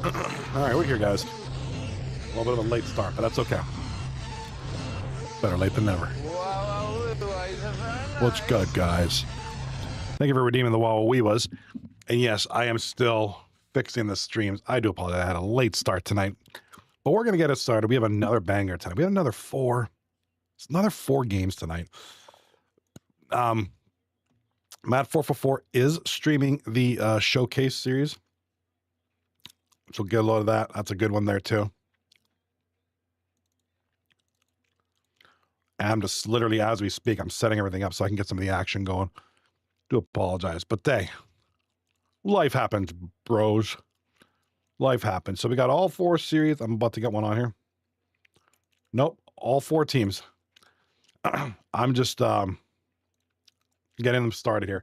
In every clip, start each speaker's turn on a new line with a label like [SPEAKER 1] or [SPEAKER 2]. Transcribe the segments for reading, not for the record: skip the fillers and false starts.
[SPEAKER 1] Alright, we're here, guys. A little bit of a late start, but that's okay. Better late than never. What's good, guys? Thank you for redeeming the Wawa-Weewas. And yes, I am still fixing the streams. I do apologize. I had a late start tonight. But we're going to get it started. We have another banger tonight. We have another four games tonight. Matt 444 is streaming the showcase series. So get a load of that. That's a good one there too. And I'm just literally, as we speak, I'm setting everything up so I can get some of the action going. Do apologize, but life happens, bros. Life happens. So we got all four series. I'm about to get one on here. Nope, all four teams. I'm just getting them started here.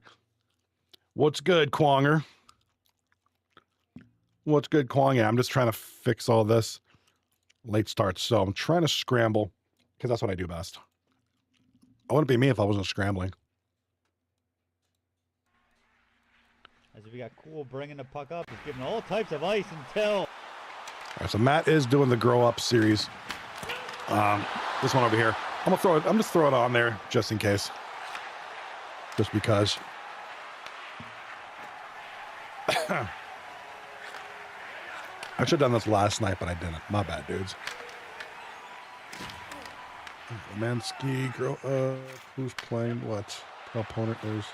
[SPEAKER 1] What's good, Quonger? What's good, Kwong? Yeah, I'm just trying to fix all this late start. So I'm trying to scramble because that's what I do best. I wouldn't be me if I wasn't scrambling.
[SPEAKER 2] As if we got Cool bringing the puck up, he's giving all types of ice until.
[SPEAKER 1] All right, so Matt is doing the grow up series. This one over here. I'm just throw it on there just in case. Just because. I should have done this last night, but I didn't. My bad, dudes. Mansky, grow up. Who's playing what? The opponent is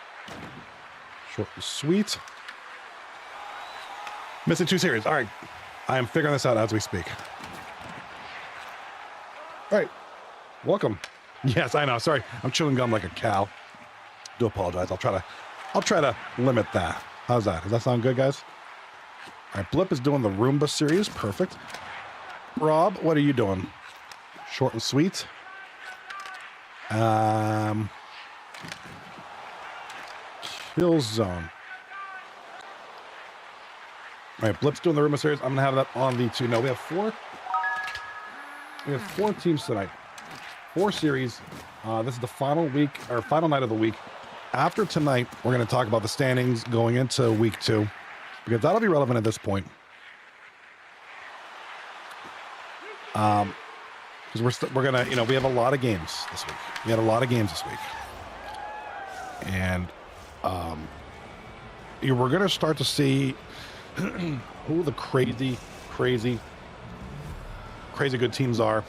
[SPEAKER 1] short and sweet. Missing two series. All right. I am figuring this out as we speak. All right. Welcome. Yes, I know. Sorry. I'm chewing gum like a cow. Do apologize. I'll try to limit that. How's that? Does that sound good, guys? All right, Blip is doing the Roomba series. Perfect. Rob, what are you doing? Short and sweet. Kill zone. All right, Blip's doing the Roomba series. I'm gonna have that on the two. No, we have four teams tonight. 4 series. This is the final week or final night of the week. After tonight, we're going to talk about the standings going into week 2. Because that'll be relevant at this point. Because we're gonna, we have a lot of games this week. We had a lot of games this week, and we're gonna start to see who the crazy good teams are.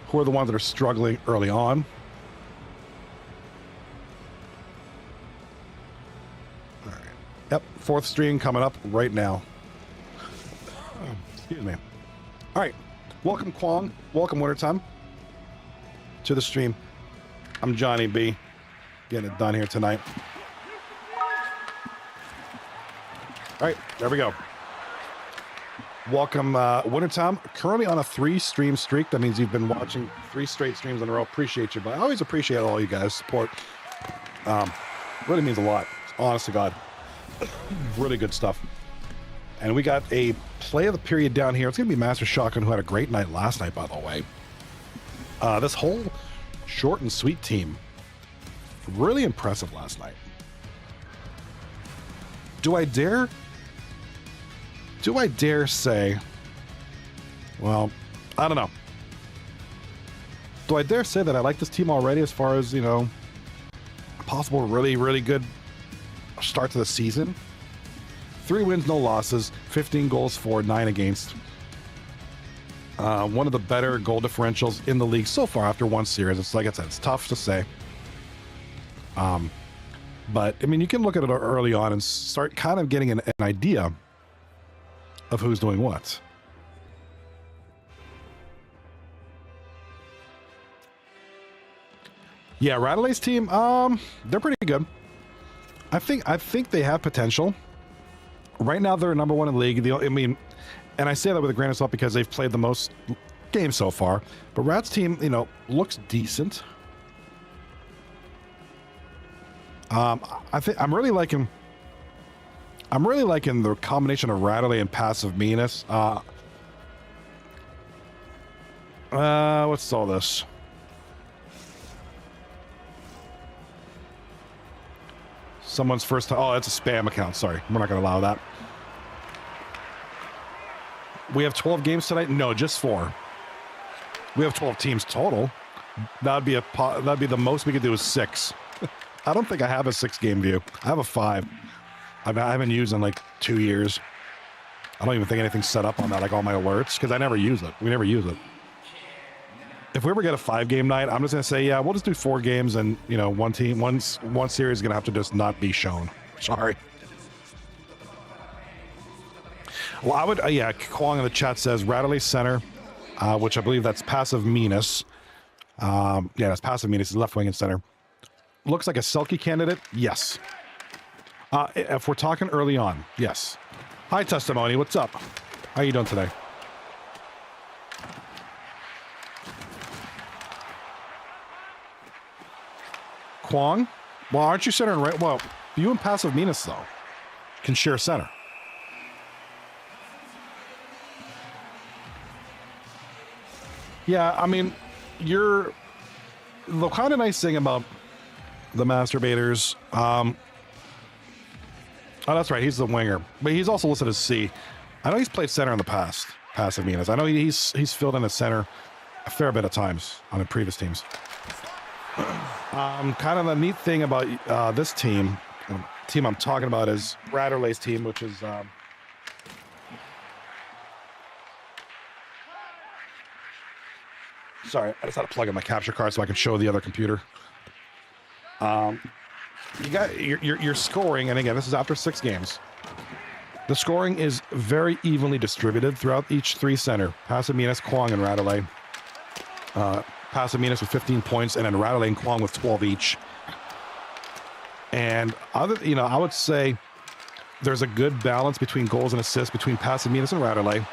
[SPEAKER 1] Who are the ones that are struggling early on? Yep, 4th stream coming up right now. Excuse me. All right, welcome Kwong, welcome Wintertime to the stream. I'm Johnny B, getting it done here tonight. All right, there we go. Welcome Wintertime, currently on a 3-stream streak. That means you've been watching 3 straight streams in a row. Appreciate you, but I always appreciate all you guys' support. Really means a lot, honest to God. Really good stuff. And we got a play of the period down here. It's going to be Master Shotgun, who had a great night last night, by the way. This whole short and sweet team, really impressive last night. Do I dare say, well, I don't know. Do I dare say that I like this team already as far as, possible really good start to the season? 3 wins, no losses, 15 goals for, 9 against. One of the better goal differentials in the league so far after 1 series. It's like I said, it's tough to say. But I mean, you can look at it early on and start kind of getting an idea of who's doing what. Yeah, Radley's team, they're pretty good. I think they have potential. Right now, they're number 1 in the league. And I say that with a grain of salt because they've played the most games so far. But Rad's team, looks decent. I'm really liking the combination of Radley and passive meanness. What's all this? Someone's first time. Oh, it's a spam account. Sorry. We're not going to allow that. We have 12 games tonight? No, just 4. We have 12 teams total. That'd be the most we could do is 6. I don't think I have a 6-game view. I have a 5. I haven't used in like 2 years. I don't even think anything's set up on that, like all my alerts, because I never use it. We never use it. If we ever get a 5-game night, I'm just gonna say, yeah, we'll just do 4 games, and you know, one series is gonna have to just not be shown. Sorry. Well, I would, yeah. Kwong in the chat says Radley center, which I believe that's passive Minas. Yeah, that's passive Minas, left wing and center. Looks like a Selkie candidate. Yes. If we're talking early on, yes. Hi, Testimony. What's up? How you doing today? Kwong? Well, aren't you center and right? Well, you and passive Minas, though, can share center. Yeah, I mean, you're... The kind of nice thing about the masturbators... oh, that's right. He's the winger. But he's also listed as C. I know he's played center in the past, passive Minas. I know he's filled in the center a fair bit of times on the previous teams. Kind of the neat thing about this team, the team I'm talking about is Radler's team, which is sorry, I just had to plug in my capture card so I can show the other computer. You got your scoring, and again, this is after 6 games. The scoring is very evenly distributed throughout each 3 center. Passive Minas, Kwong, and Radler. Passive Minas with 15 points, and then Radler and Kwong with 12 each. And I would say there's a good balance between goals and assists between passive Minas and Radler.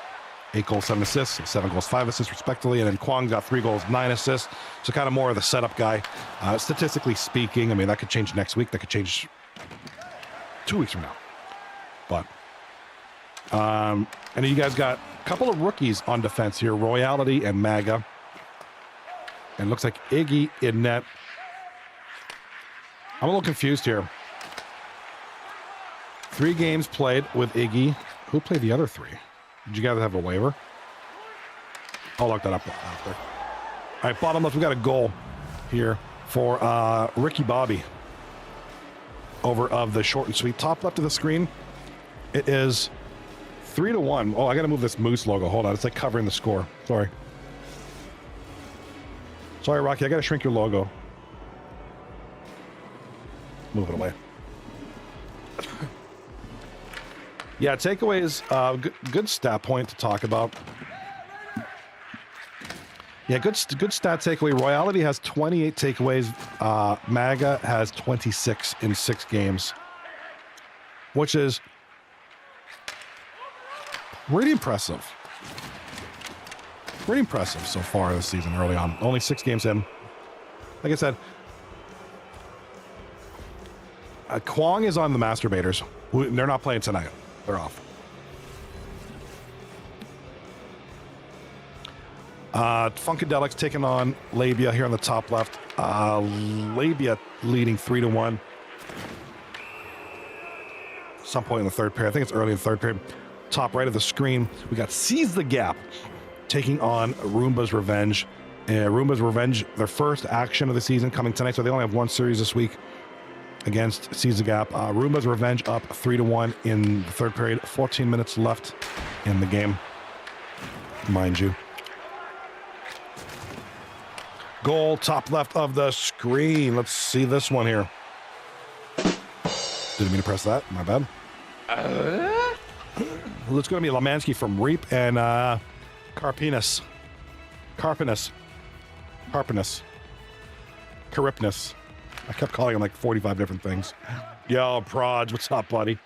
[SPEAKER 1] 8 goals, 7 assists, 7 goals, 5 assists respectively, and then Kwong got 3 goals, 9 assists. So kind of more of the setup guy. Statistically speaking, I mean, that could change next week. That could change 2 weeks from now. But, and then you guys got a couple of rookies on defense here, Royalty and Maga. And it looks like Iggy in net. I'm a little confused here. 3 games played with Iggy. Who played the other 3? Did you guys have a waiver? I'll look that up after. All right, bottom left, we got a goal here for Ricky Bobby over of the short and sweet. Top left of the screen, it is 3-1. Oh, I got to move this Moose logo. Hold on, it's like covering the score. Sorry. Sorry, Rocky, I got to shrink your logo. Move it away. Yeah, takeaways, good stat point to talk about. Yeah, good stat takeaway. Royalty has 28 takeaways. Maga has 26 in 6 games, which is pretty impressive. Pretty impressive so far this season early on. Only 6 games in. Like I said, Kwong is on the masturbators. They're not playing tonight. They're off. Funkadelics taking on LABIA here on the top left. LABIA leading 3-1. Some point in the 3rd period. I think it's early in the 3rd period. Top right of the screen, we got Seize the Gap taking on Roombas Revenge. Roombas Revenge, their first action of the season coming tonight, so they only have 1 series this week against Seize the Gap. Roombas Revenge up 3-1 in the 3rd period. 14 minutes left in the game, mind you. Goal, top left of the screen. Let's see this one here. Didn't mean to press that. My bad. It's going to be Lemansky from Reap and Carpinus. I kept calling him like 45 different things. Yo, Proj, what's up, buddy?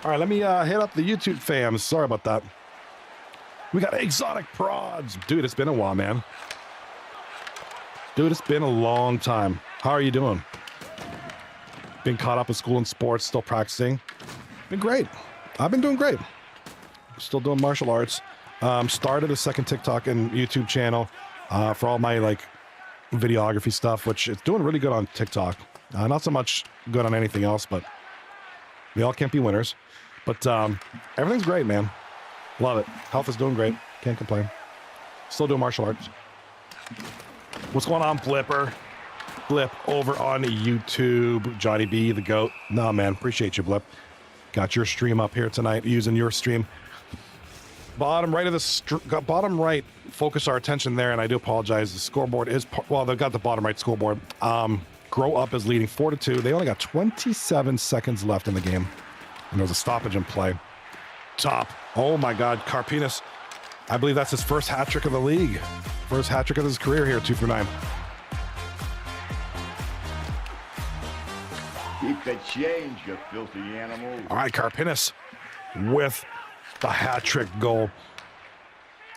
[SPEAKER 1] All right, let me hit up the YouTube fams. Sorry about that. We got Exotic Prods. Dude, it's been a while, man. Dude, it's been a long time. How are you doing? Been caught up in school and sports, still practicing. Been great. I've been doing great. Still doing martial arts. Started a second TikTok and YouTube channel for all my like videography stuff, which it's doing really good on TikTok. Not so much good on anything else, but We all can't be winners. But everything's great, man. Love it. Health is doing great. Can't complain. Still doing martial arts. What's going on, Blipper? Blip over on YouTube. Johnny B, the GOAT. No, man. Appreciate you, Blip. Got your stream up here tonight, using your stream. Bottom right of the bottom right. Focus our attention there, and I do apologize. The scoreboard is well. They've got the bottom right scoreboard. Grow Up is leading 4-2. They only got 27 seconds left in the game, and there was a stoppage in play. Top. Oh my God, Carpinas. I believe that's his first hat trick of the league. First hat trick of his career here, 2 for 9.
[SPEAKER 3] Keep the change, you filthy animal.
[SPEAKER 1] All right, Carpinas with the hat trick goal.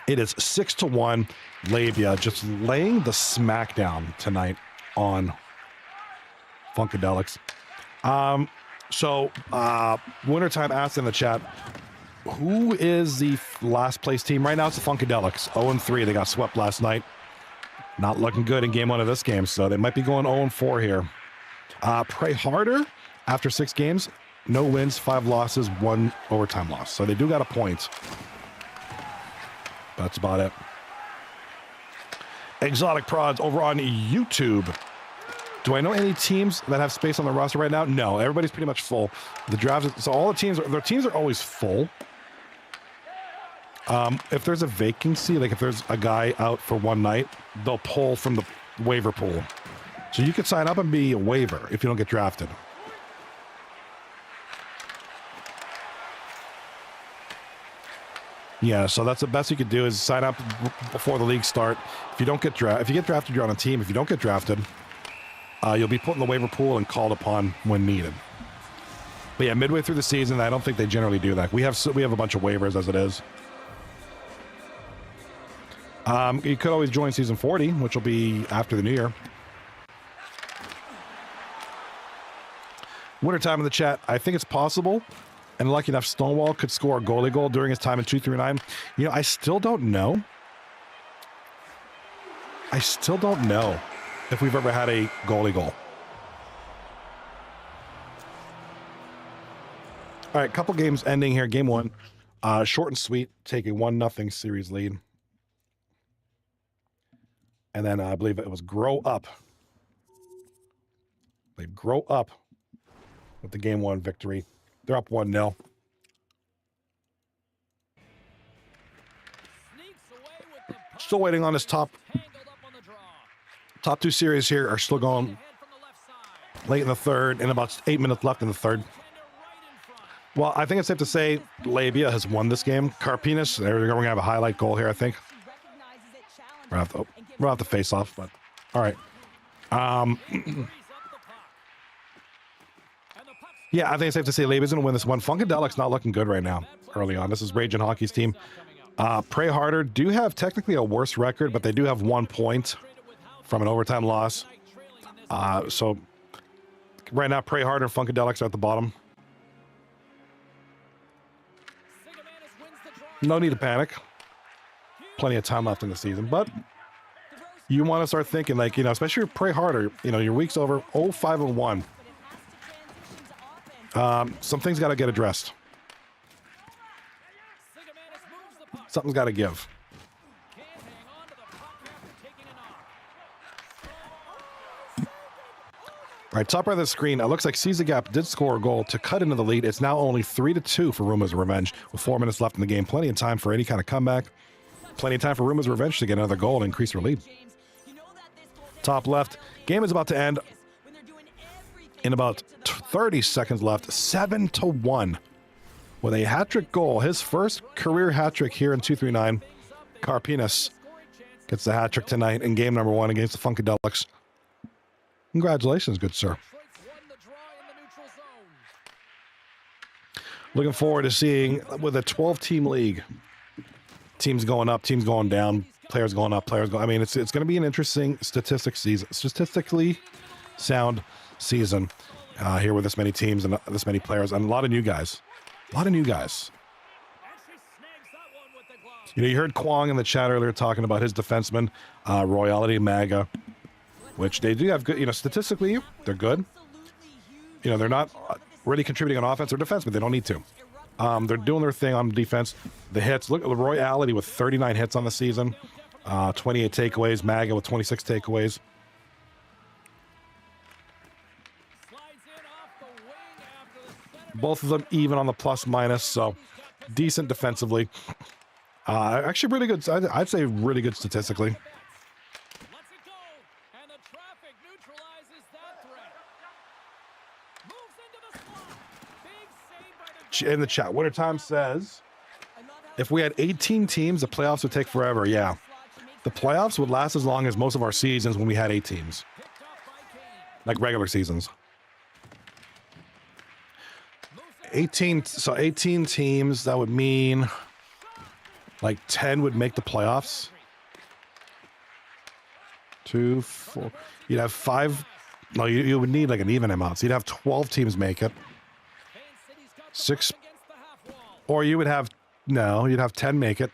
[SPEAKER 1] It is 6-1. LABIA just laying the smackdown tonight on Funkadelics. Wintertime asked in the chat, who is the last place team? Right now it's the Funkadelics, 0-3. They got swept last night. Not looking good in game 1 of this game, so they might be going 0-4 here. Pray Harder, after 6 games, no wins, 5 losses, 1 overtime loss. So they do got a point. That's about it. Exotic Prods over on YouTube. Do I know any teams that have space on the roster right now? No, everybody's pretty much full. The draft, so all the teams, their teams are always full. If there's a vacancy, like if there's a guy out for one night, they'll pull from the waiver pool. So you could sign up and be a waiver if you don't get drafted. Yeah, so that's the best you could do is sign up before the league start. If you don't get if you get drafted, you're on a team. If you don't get drafted, you'll be put in the waiver pool and called upon when needed. But yeah, midway through the season, I don't think they generally do that. We have a bunch of waivers as it is. You could always join season 40, which will be after the new year. Wintertime in the chat. I think it's possible, and lucky enough, Stonewall could score a goalie goal during his time in 239. You know, I still don't know. I still don't know if we've ever had a goalie goal. All right, couple games ending here. Game 1, short and sweet, take a 1-0 series lead. And then I believe it was Grow Up. They Grow Up with the game 1 victory. They're up 1-0. Still waiting on this top 2 series here are still going late in the third, and about 8 minutes left in the third. Well, I think it's safe to say LABIA has won this game. Carpinas, they're going to have a highlight goal here, I think. We'll have to face off, but all right. Yeah, I think it's safe to say LABIA's going to win this one. Funkadelics not looking good right now early on. This is Raging Hockey's team. Pray Harder do have technically a worse record, but they do have 1 point from an overtime loss. So right now, Pray Harder and Funkadelics are at the bottom. No need to panic. Plenty of time left in the season, but you want to start thinking, like, you know, especially Pray Harder, you know, your week's over 0-5-1. Some things got to get addressed. Something's got to give. All right, top right of the screen, it looks like Caesar Gap did score a goal to cut into the lead. It's now only 3-2 for Roombas Revenge with 4 minutes left in the game. Plenty of time for any kind of comeback. Plenty of time for Roombas Revenge to get another goal and increase their lead. Top left, game is about to end in about 30 seconds left. 7-1 with a hat-trick goal. His first career hat-trick here in 239. Carpinas gets the hat-trick tonight in game number 1 against the Funkadelics. Congratulations, good sir. Looking forward to seeing, with a 12-team league, teams going up, teams going down, players going up, players going. I mean, it's going to be an interesting statistically sound season here with this many teams and this many players and a lot of new guys. A lot of new guys. You know, you heard Kwong in the chat earlier talking about his defenseman, Royalty Maga, which they do have good, you know, statistically, they're good. You know, they're not really contributing on offense or defense, but they don't need to. They're doing their thing on defense. The hits, look at Leroy Alley with 39 hits on the season, 28 takeaways, Maga with 26 takeaways. Both of them even on the plus minus, so decent defensively. Actually really good. I'd say really good statistically. In the chat, Wintertime says, if we had 18 teams, the playoffs would take forever. Yeah. The playoffs would last as long as most of our seasons when we had 8 teams. Like regular seasons. 18 teams, that would mean like 10 would make the playoffs. 2, 4. You'd have 5. No, you would need like an even amount. So you'd have 12 teams make it. 6, or you would have, no, you'd have 10 make it.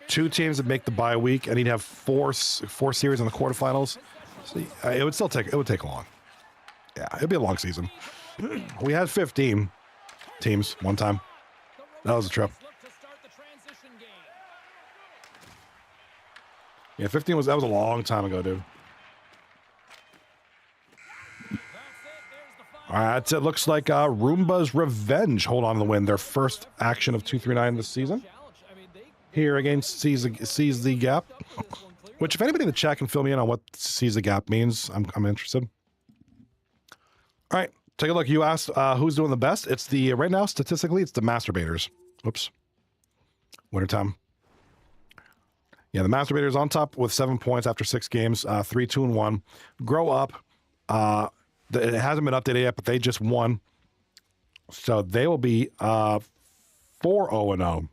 [SPEAKER 1] 2 teams would make the bye week, and you'd have 4 series in the quarterfinals. So it would still take, it would take long. Yeah, it'd be a long season. We had 15 teams one time. That was a trip. Yeah, 15 that was a long time ago, dude. All right, it looks like Roombas Revenge hold on to the win. Their first action of 239 this season. Here against Seize the Gap. Which, if anybody in the chat can fill me in on what Seize the Gap means, I'm interested. All right, take a look. You asked who's doing the best. It's the, right now, statistically, it's the Masturbators. Oops. Wintertime. Yeah, the Masturbators on top with 7 points after 6 games, 3-2-1. Grow Up. It hasn't been updated yet, but they just won. So they will be 4-0-0.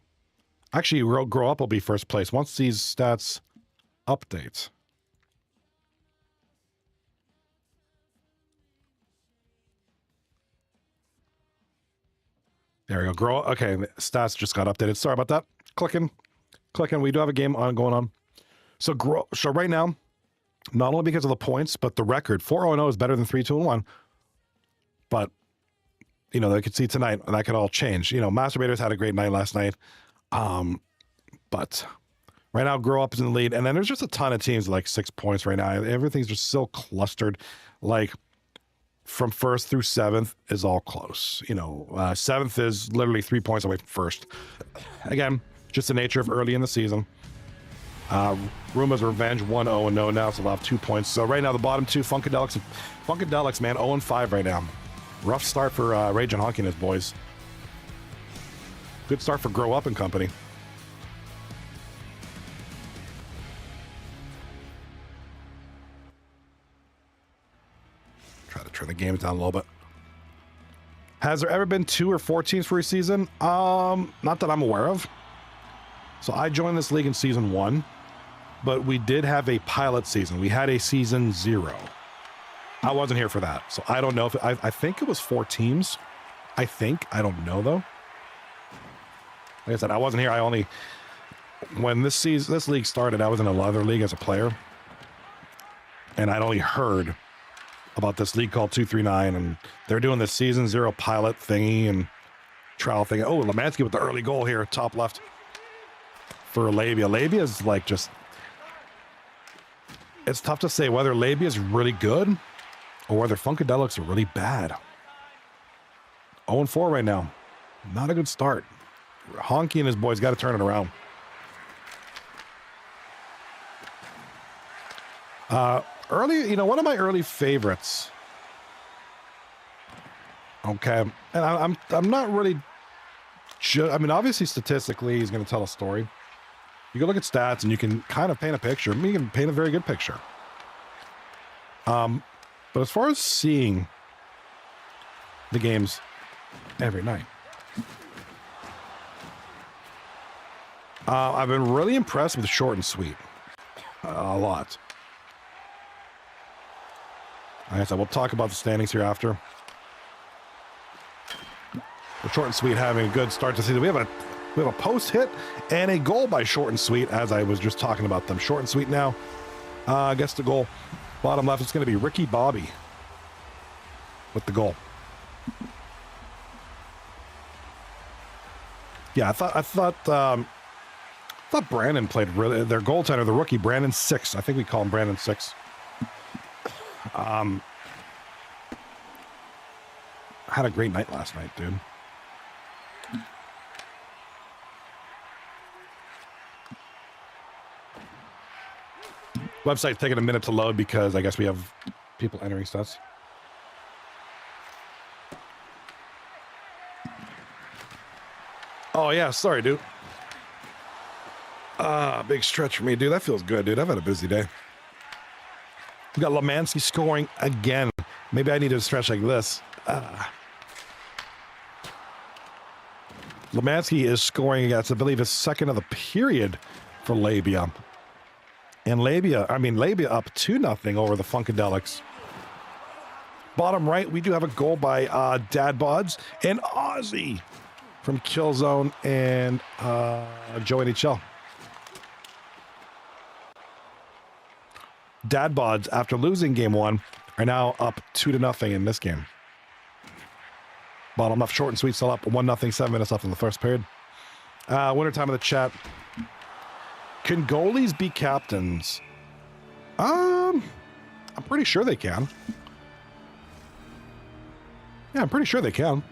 [SPEAKER 1] Actually, Grow Up will be first place once these stats update. There we go. Grow Up. Okay, stats just got updated. Sorry about that. Clicking. We do have a game going on. So right now, not only because of the points, but the record. 4-0-0 is better than 3-2-1. But, you know, they could see tonight, and that could all change. You know, Masturbators had a great night last night. But right now, Grow Up is in the lead. And then there's just a ton of teams like 6 points right now. Everything's just so clustered. Like, from 1st through 7th is all close. You know, 7th is literally 3 points away from 1st. Again, just the nature of early in the season. Roombas Revenge 1-0-0 now, so they'll have 2 points. So right now, the bottom 2, Funkadelics, man, 0-5 right now. Rough start for Rage and Honky and his boys. Good start for Grow Up and company. Try to turn the game down a little bit. Has there ever been 2 or 4 teams for a season? Not that I'm aware of. So I joined this league in season 1. But we did have a pilot season. We had a season 0. I wasn't here for that. So I don't know if I think it was 4 teams. I don't know though. Like I said, I wasn't here. When this league started, I was in another league as a player. And I'd only heard about this league called 239, and they're doing this season 0 pilot thingy and trial thing. Oh, Lemansky with the early goal here, top left for LABIA. LABIA is like just, it's tough to say whether LABIA is really good or whether Funkadelics are really bad. 0-4 right now. Not a good start. Honky and his boys got to turn it around. Early, you know, one of my early favorites. Okay, and I'm not really. I mean, obviously, statistically, he's going to tell a story. You can look at stats and you can kind of paint a picture. I mean, you can paint a very good picture. But as far as seeing the games every night, I've been really impressed with Short and Sweet. A lot. Like I said, we'll talk about the standings here after. The Short and Sweet having a good start to the season. We have a post hit and a goal by Short and Sweet, as I was just talking about them. Short and Sweet now gets the goal. Bottom left, it's going to be Ricky Bobby. with the goal. Yeah, I thought Brandon played really. Their goaltender, the rookie Brandon 6. I think we call him Brandon 6. Had a great night last night, dude. Website's taking a minute to load because I guess we have people entering stats. Oh yeah, sorry, dude. Big stretch for me, dude. That feels good, dude. I've had a busy day. We got Lemansky scoring again. Maybe I need to stretch like this. Lemansky is scoring against, I believe, his second of the period for LABIA. And LABIA up 2-0 over the Funkadelics. Bottom right, we do have a goal by Dad Bods and Ozzy from Killzone and Joe NHL. Dad Bods, after losing game 1, are now up 2-0 in this game. Bottom left, short and sweet, still up 1-0, 7 minutes left in the first period. Winter time of the chat. Can goalies be captains? I'm pretty sure they can. Yeah, I'm pretty sure they can.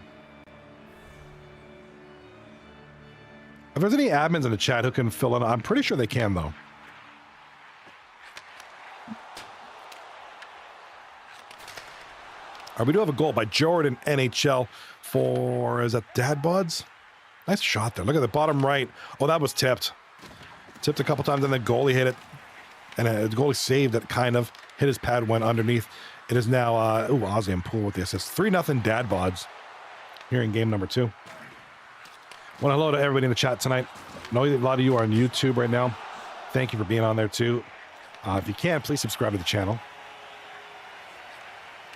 [SPEAKER 1] If there's any admins in the chat who can fill in, I'm pretty sure they can, though. We do have a goal by Jordan NHL for, is that Dad Bods? Nice shot there. Look at the bottom right. Oh, that was tipped. Tipped a couple times, and the goalie hit it. And the goalie saved it, kind of. Hit his pad, went underneath. It is now, Ozzy and Poole with the assist. 3-0 Dad Bods here in game number 2. Well, hello to everybody in the chat tonight. I know a lot of you are on YouTube right now. Thank you for being on there, too. If you can, please subscribe to the channel.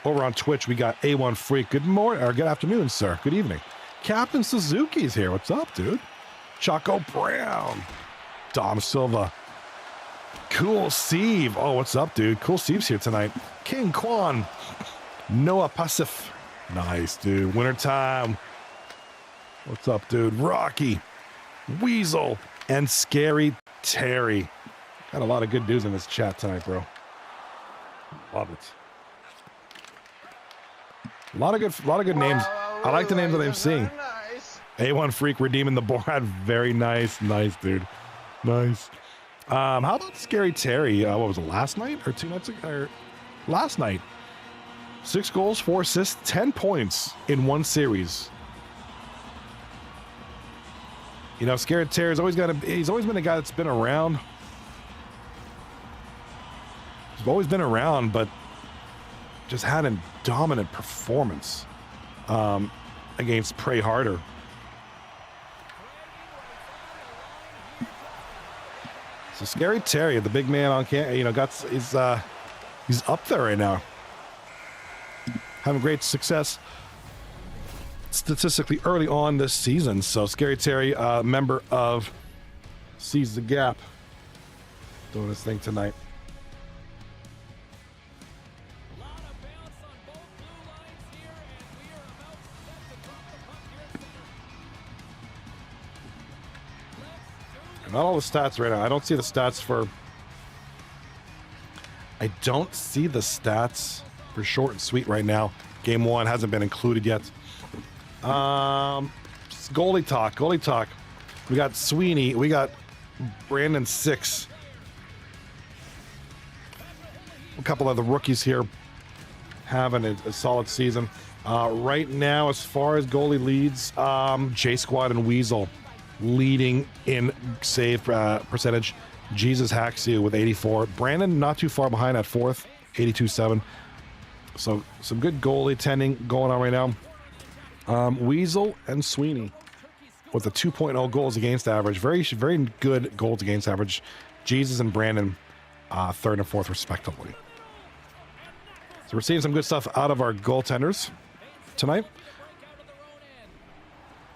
[SPEAKER 1] Over on Twitch, we got A1 Freak. Good morning, or good afternoon, sir. Good evening. Captain Suzuki's here. What's up, dude? Choco Brown. Dom Silva. Cool Steve. Oh, what's up, dude? Cool Steve's here tonight. King Kwan. Noah Pasif. Nice, dude. Wintertime. What's up, dude? Rocky. Weasel. And Scary Terry. Got a lot of good dudes in this chat tonight, bro. Love it. A lot of good names. I like the names that I'm seeing. A1 Freak redeeming the board. Very nice. Nice, dude. Nice. How about Scary Terry? What was it, last night or 2 nights ago? Or last night. 6 goals, 4 assists, 10 points in 1 series. You know, Scary Terry's he's always been a guy that's been around. He's always been around, but just had a dominant performance against Pray Harder. So Scary Terry, the big man on he's up there right now. Having great success statistically early on this season. So Scary Terry, member of Seize the Gap, doing his thing tonight. Not all the stats right now. I don't see the stats for short and sweet right now. Game 1 hasn't been included yet. Goalie talk. We got Sweeney. We got Brandon 6. A couple of the rookies here having a solid season. Right now, as far as goalie leads, J Squad and Weasel leading in save percentage. Jesus Haxu with 84. Brandon not too far behind at 4th, 82.7. So some good goalie tending going on right now. Weasel and Sweeney with a 2.0 goals against average. Very, very good goals against average. Jesus and Brandon 3rd and 4th respectively. So we're seeing some good stuff out of our goaltenders tonight.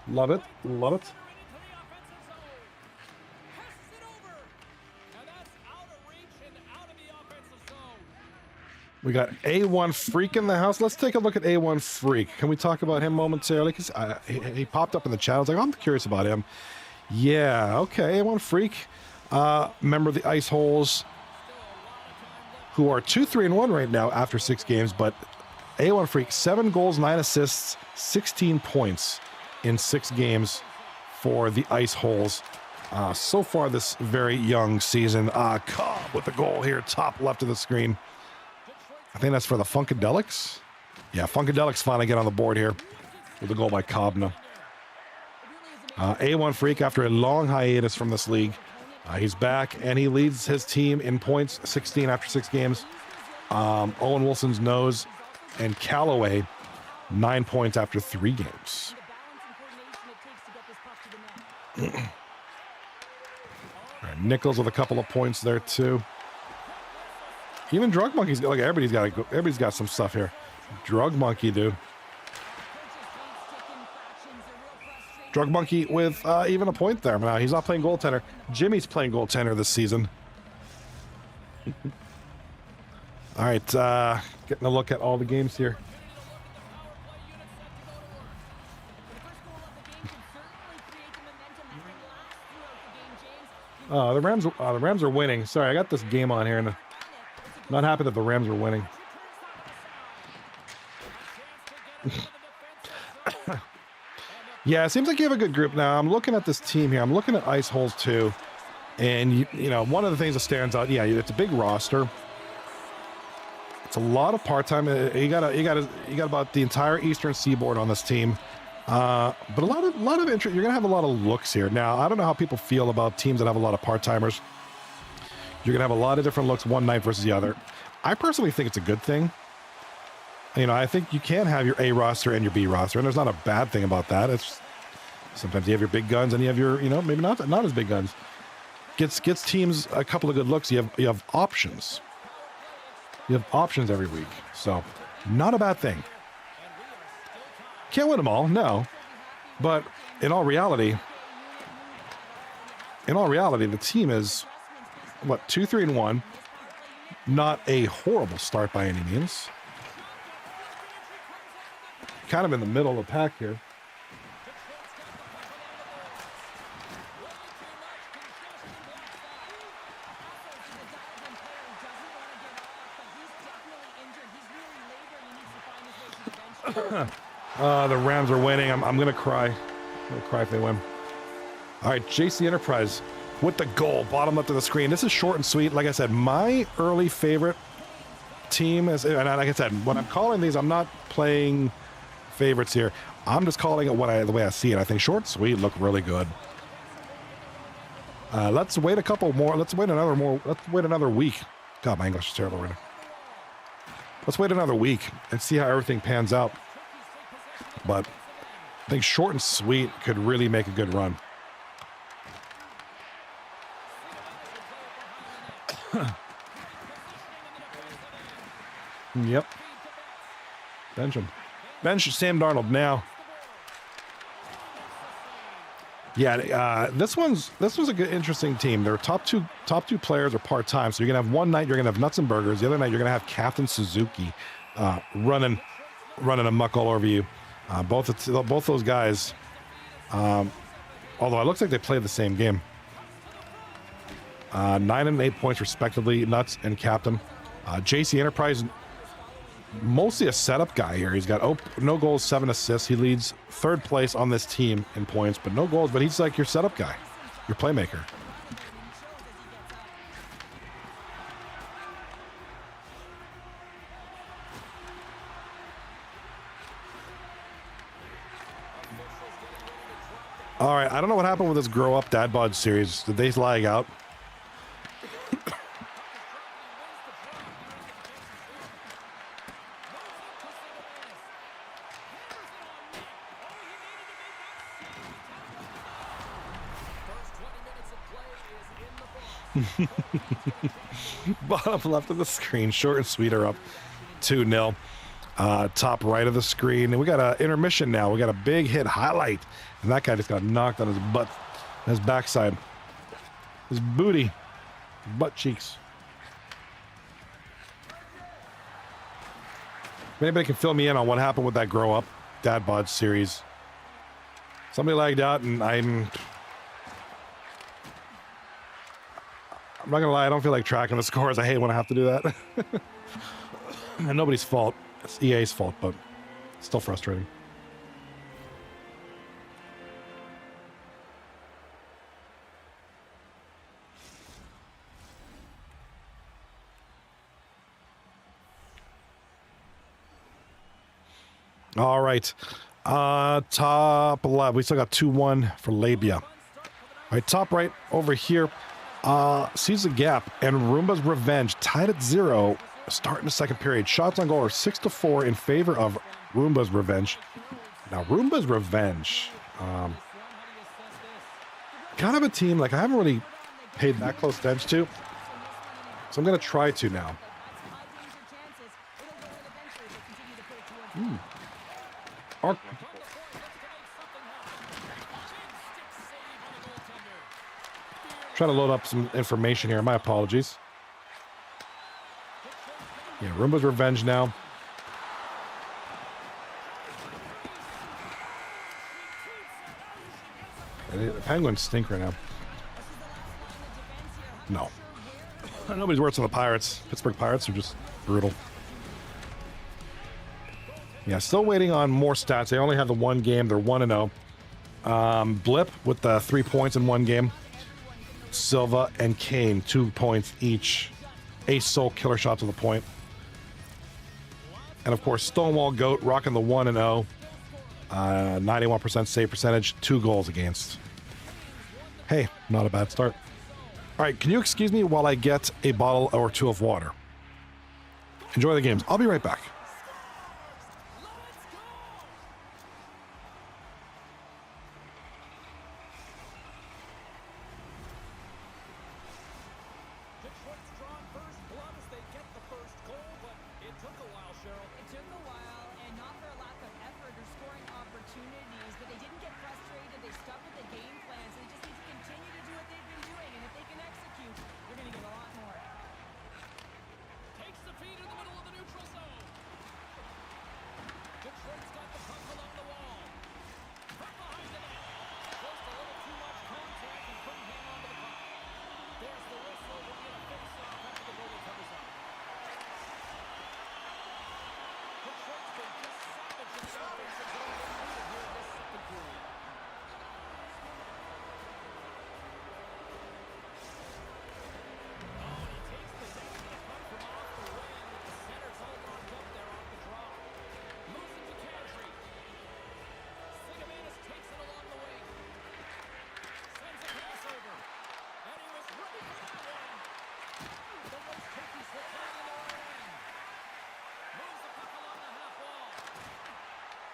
[SPEAKER 1] Love it. Love it. We got A1 Freak in the house. Let's take a look at A1 Freak. Can we talk about him momentarily? Because he popped up in the chat. I was like, I'm curious about him. Yeah, okay, A1 Freak. Member of the Ice Holes, who are 2-3-1 right now after 6 games. But A1 Freak, 7 goals, 9 assists, 16 points in 6 games for the Ice Holes. So far this very young season. Cobb with the goal here, top left of the screen. I think that's for the Funkadelics. Yeah, Funkadelics finally get on the board here with a goal by Cobb. A1 Freak, after a long hiatus from this league, he's back and he leads his team in points, 16 after 6 games. Owen Wilson's nose and Callaway, 9 points after 3 games. All right, Nichols with a couple of points there too. Even Drug Monkey's like everybody's got some stuff here. Drug Monkey, dude. Drug Monkey with even a point there. Now he's not playing goaltender. Jimmy's playing goaltender this season. All right, getting a look at all the games here. The Rams are winning. Sorry, I got this game on here and not happy that the Rams are winning. Yeah, it seems like you have a good group now. I'm looking at this team here. I'm looking at Ice Holes too, and you know, one of the things that stands out. Yeah, it's a big roster. It's a lot of part-time. You got about the entire Eastern Seaboard on this team. But a lot of interest. You're gonna have a lot of looks here. Now, I don't know how people feel about teams that have a lot of part-timers. You're gonna have a lot of different looks one night versus the other. I personally think it's a good thing. You know, I think you can have your A roster and your B roster, and there's not a bad thing about that. It's sometimes you have your big guns and you have your, you know, maybe not as big guns. Gets teams a couple of good looks. You have options. You have options every week, so not a bad thing. Can't win them all, no. But in all reality, the team is what, 2-3-1. Not a horrible start by any means. Kind of in the middle of the pack here. The Rams are winning. I'm gonna cry. I'm gonna cry if they win. All right, JC Enterprise with the goal, bottom left of the screen. This is short and sweet. Like I said, my early favorite team is, and like I said, when I'm calling these, I'm not playing favorites here. I'm just calling it the way I see it. I think short and sweet look really good. Let's wait a couple more. Let's wait another week. God, my English is terrible right now. Let's wait another week and see how everything pans out. But I think short and sweet could really make a good run. Yep. Bench him. Bench Sam Darnold now. Yeah, this was a good, interesting team. Their top two players are part-time, so you're gonna have one night you're gonna have Nuts and Burgers. The other night you're gonna have Captain Suzuki running amok all over you. Both those guys. Although it looks like they played the same game. 9 and 8 points respectively, Nuts and Captain. JC Enterprise, mostly a setup guy here. He's got no goals, 7 assists. He leads 3rd place on this team in points, but no goals. But he's like your setup guy, your playmaker. All right, I don't know what happened with this Grow Up Dad Bod series. Did they lag out? Bottom left of the screen, short and sweet are up 2-0. Top right of the screen, and we got an intermission now. We got a big hit highlight, and that guy just got knocked on his butt, his backside, his booty, butt cheeks. Anybody can fill me in on what happened with that Grow Up Dad Bods series. Somebody lagged out, and I'm not gonna lie, I don't feel like tracking the scores. I hate when I have to do that. And nobody's fault. It's EA's fault, but it's still frustrating. All right. Top left. We still got 2-1 for LABIA. All right, top right over here. Sees the gap, and Roombas Revenge tied at 0. Starting the second period. Shots on goal are 6-4 in favor of Roombas Revenge. Now, Roombas Revenge, kind of a team like I haven't really paid that close attention to, so I'm going to try to now. Trying to load up some information here. My apologies. Yeah, Roomba's Revenge now. The Penguins stink right now. No. Nobody's worse than the Pirates. Pittsburgh Pirates are just brutal. Yeah, still waiting on more stats. They only have the one game. They're 1-0. Blip with 3 points in one game. Silva and Kane, 2 points each. Ace Soul killer shot to the point. And of course, Stonewall Goat rocking the 1-0. 91% save percentage, 2 goals against. Hey, not a bad start. All right, can you excuse me while I get a bottle or 2 of water? Enjoy the games. I'll be right back.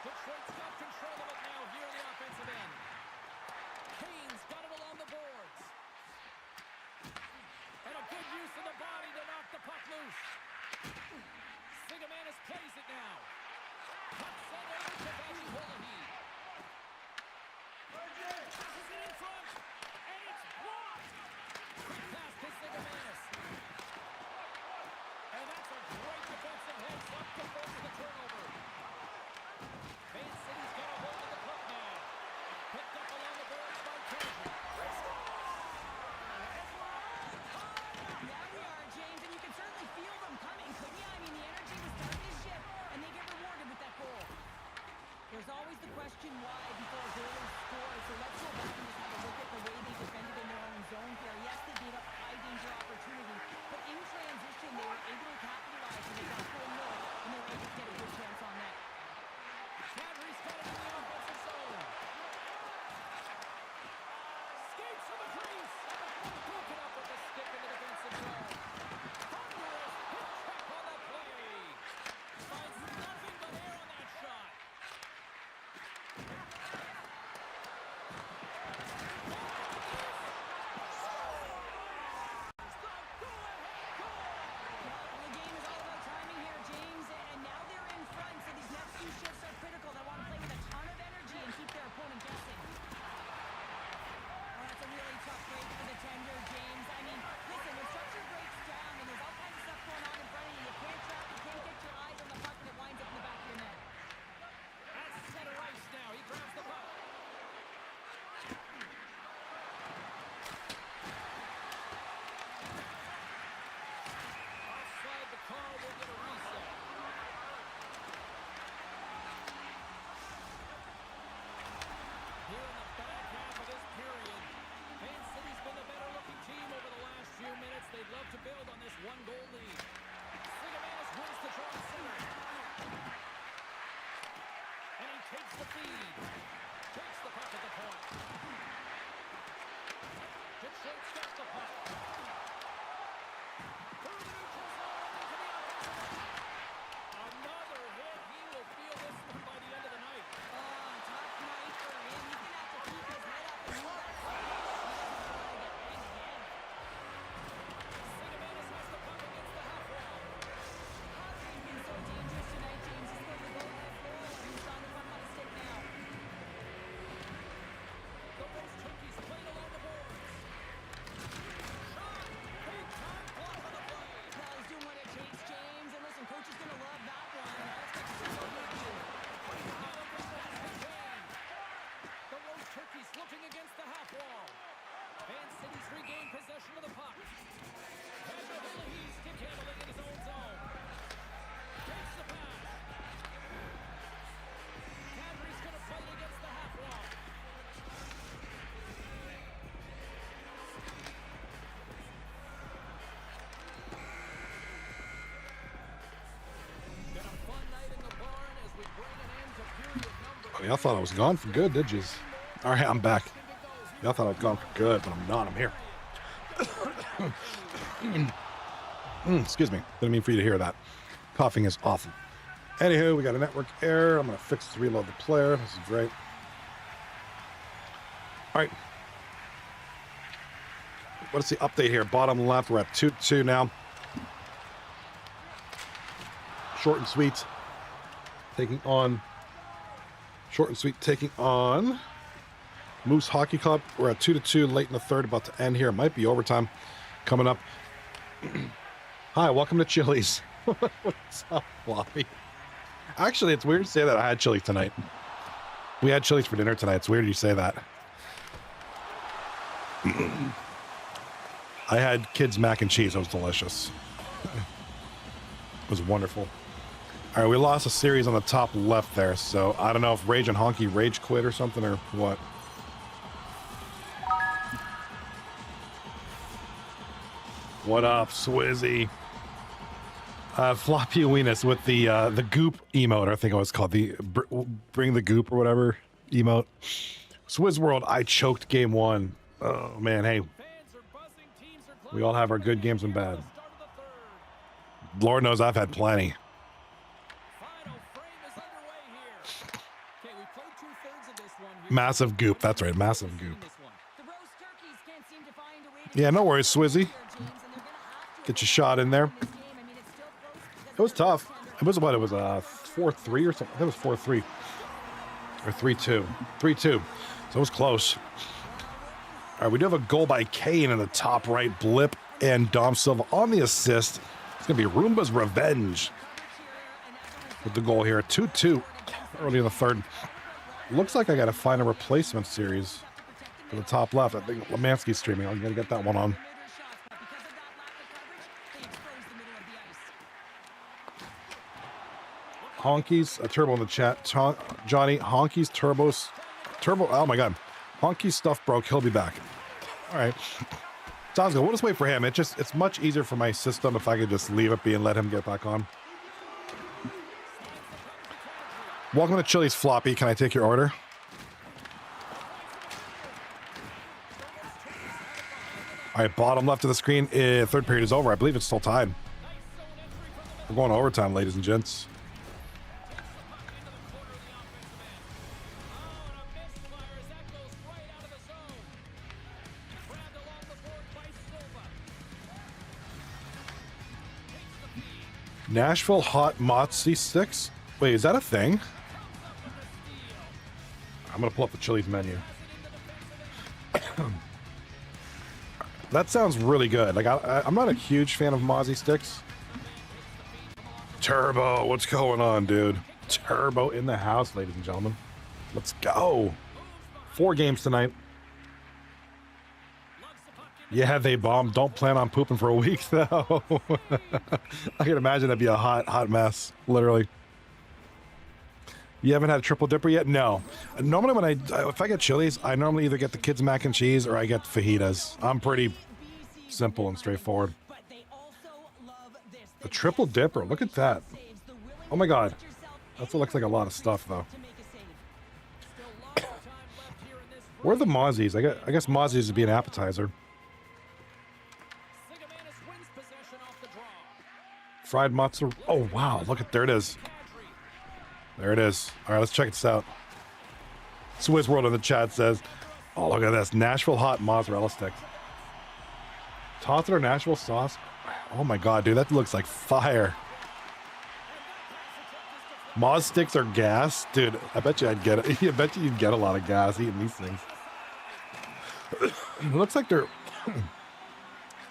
[SPEAKER 4] Detroit's got control of it now here in the offensive end. Kane's got it along the boards. And a good use of the body to knock the puck loose. Singamanis plays it now. Puck sent over to Vajiwolahi. Passes it in front. And it's blocked. Quick pass to Singamanis. And that's a great defensive heads up to force the turnover. Bay City's got a hold of the puck now. Picked up along the boards by Kendrick.
[SPEAKER 5] Yeah, we are, James, and you can certainly feel them coming, couldn't you? I mean, the energy was starting to shift, and they get rewarded with that goal. There's always the question why before a goal is scored, so let's go back and just have a look at the way they defended in their own zone here. Yes, they gave up a high-danger opportunity, but in transition, they were able to capitalize and they got goal north, and they were able to get a good chance on that.
[SPEAKER 4] Kadri's got it in the offensive zone. possession of the puck. And he's stick handling in his own zone. Takes the pass. Cadry's going to play it against the half wall. Been a fun night in the barn as we bring an end to period number.
[SPEAKER 1] Oh, y'all thought I was gone for good, did you? All right, I'm back. Y'all thought I was gone for good, but I'm not. I'm here. Excuse me. Didn't mean for you to hear that. Coughing is awful. Anywho, we got a network error. I'm going to fix this, reload the player. This is great. All right. What's the update here? Bottom left, we're at 2-2 now. Short and sweet. Taking on Moose Hockey Club. We're at 2-2 late in the third, about to end here. It might be overtime coming up. Hi, welcome to Chili's. What's up, Floppy? Actually, it's weird to say that I had Chili's tonight. We had Chili's for dinner tonight. It's weird you say that. I had kids mac and cheese. It was delicious. It was wonderful. All right, we lost a series on the top left there, so I don't know if Rage and Honky rage quit or something or what. What up, Swizzy? Floppy Weenus with the goop emote, I think it was called, the bring the goop or whatever emote. Swizz World, I choked game one. Oh man, hey, we all have our good games and bad. Lord knows I've had plenty. Massive goop, that's right, massive goop. Yeah, no worries, Swizzy. Get your shot in there. It was tough. It was what? It was 4-3 or something. I think it was 4-3 or 3-2. 3-2. So it was close. All right, we do have a goal by Kane in the top right. Blip and Dom Silva on the assist. It's going to be Roomba's revenge with the goal here. 2-2 early in the third. Looks like I got to find a replacement series for the top left. I think Lemansky's streaming. I'm going to get that one on. Honky's a turbo in the chat. Johnny, Honky's turbo. Oh my god, Honky's stuff broke. He'll be back. All right, sounds good. We'll just wait for him. It's much easier for my system if I could just leave it be and let him get back on. Welcome to Chili's, Floppy. Can I take your order? All right, bottom left of the screen. Third period is over. I believe it's still tied. We're going to overtime, ladies and gents. Nashville hot mozzie sticks? Wait, is that a thing? I'm gonna pull up the Chili's menu. That sounds really good. Like I'm not a huge fan of mozzie sticks. Turbo, what's going on, dude? Turbo in the house, ladies and gentlemen. Let's go. 4 games tonight. Yeah, they bombed. Don't plan on pooping for a week, though. I can imagine that'd be a hot mess, literally. You haven't had a triple dipper yet? No. Normally, if I get Chili's, I normally either get the kids mac and cheese or I get fajitas. I'm pretty simple and straightforward. The triple dipper, look at that. Oh my god. That looks like a lot of stuff, though. Where are the mozzies? I guess mozzies would be an appetizer. Fried mozzarella. Oh, wow. Look at, there it is. There it is. All right, let's check this out. Swizz World in the chat says, oh, look at this. Nashville hot mozzarella sticks. Tossed or Nashville sauce. Oh my god, dude, that looks like fire. Moz sticks are gas? Dude, I bet you I'd get it. I bet you'd get a lot of gas eating these things. It looks like they're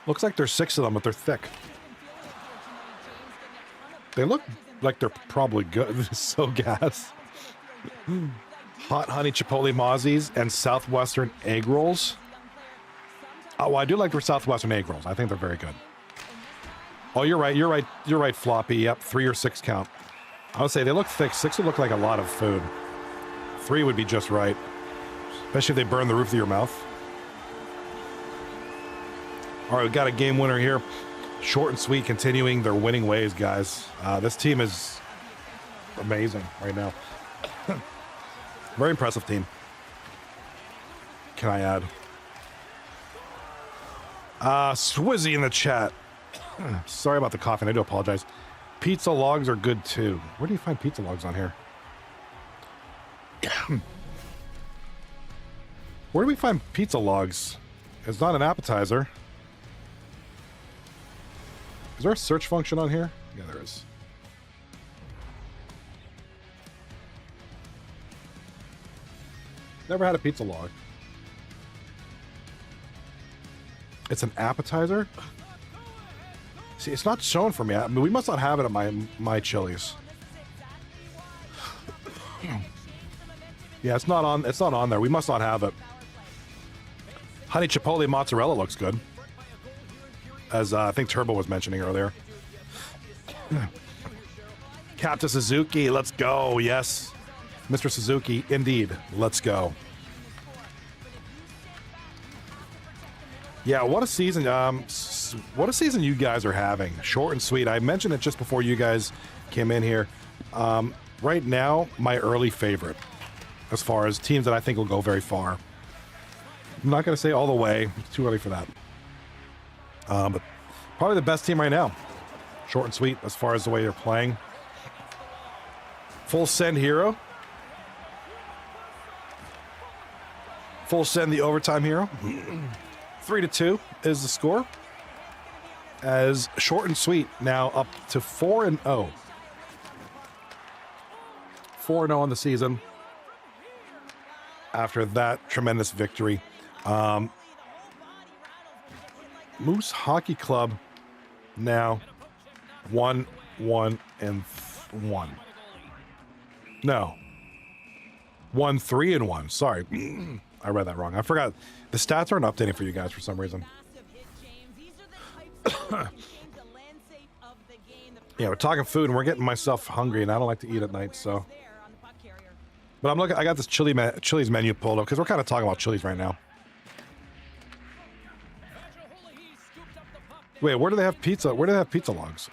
[SPEAKER 1] looks like there's 6 of them, but they're thick. They look like they're probably good. They're so gas. Hot honey chipotle mozzies and southwestern egg rolls. Oh, well, I do like their Southwestern egg rolls. I think they're very good. Oh, you're right. You're right. You're right, Floppy. Yep, 3 or 6 count. I would say they look thick. 6 would look like a lot of food. 3 would be just right. Especially if they burn the roof of your mouth. All right, we got a game winner here. Short and sweet, continuing their winning ways, guys. This team is amazing right now. Very impressive team. Can I add? Swizzy in the chat. Sorry about the coughing. I do apologize. Pizza logs are good too. Where do you find pizza logs on here? Where do we find pizza logs? It's not an appetizer. Is there a search function on here? Yeah, there is. Never had a pizza log. It's an appetizer? See, it's not shown for me. I mean, we must not have it at my Chili's. Yeah, it's not on there. We must not have it. Honey Chipotle mozzarella looks good. As I think Turbo was mentioning earlier. Captain Suzuki, let's go. Yes. Mr. Suzuki, indeed. Let's go. Yeah, what a season. What a season you guys are having. Short and sweet. I mentioned it just before you guys came in here. Right now, my early favorite as far as teams that I think will go very far. I'm not going to say all the way. It's too early for that. But probably the best team right now. Short and sweet as far as the way they're playing. Full send hero. Full send the overtime hero. 3-2 is the score. As short and sweet now up to 4-0. 4-0 on the season. After that tremendous victory. Moose Hockey Club now 1-1-1. No. 1-3-1. Sorry. I read that wrong. I forgot. The stats aren't updating for you guys for some reason. Yeah, we're talking food and we're getting myself hungry and I don't like to eat at night, so. But I'm looking, I got this Chili's menu pulled up because we're kind of talking about Chili's right now. Wait, where do they have pizza? Where do they have pizza logs?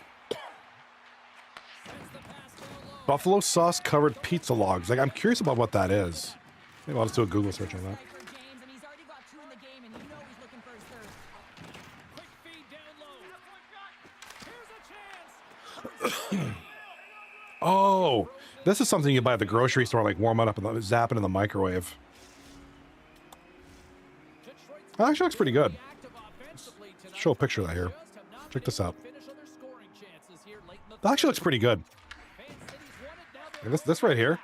[SPEAKER 1] Buffalo sauce covered pizza logs. Like, I'm curious about what that is. Maybe I'll just do a Google search on that. Oh, this is something you buy at the grocery store, like warm it up and zap it in the microwave. That actually looks pretty good. Let's show a picture of that here. Check this out. That actually looks pretty good. This right here.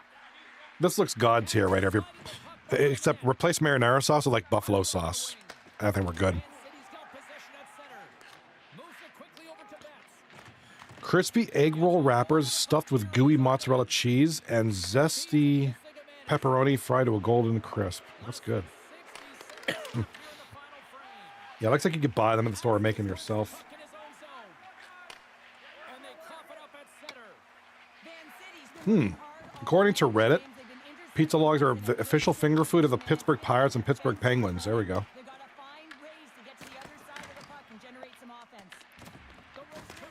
[SPEAKER 1] This looks god tier right here. Except replace marinara sauce with like buffalo sauce. I think we're good. Crispy egg roll wrappers stuffed with gooey mozzarella cheese and zesty pepperoni fried to a golden crisp. That's good. Yeah, it looks like you could buy them at the store or make them yourself. According to Reddit, pizza logs are the official finger food of the Pittsburgh Pirates and Pittsburgh Penguins. There we go.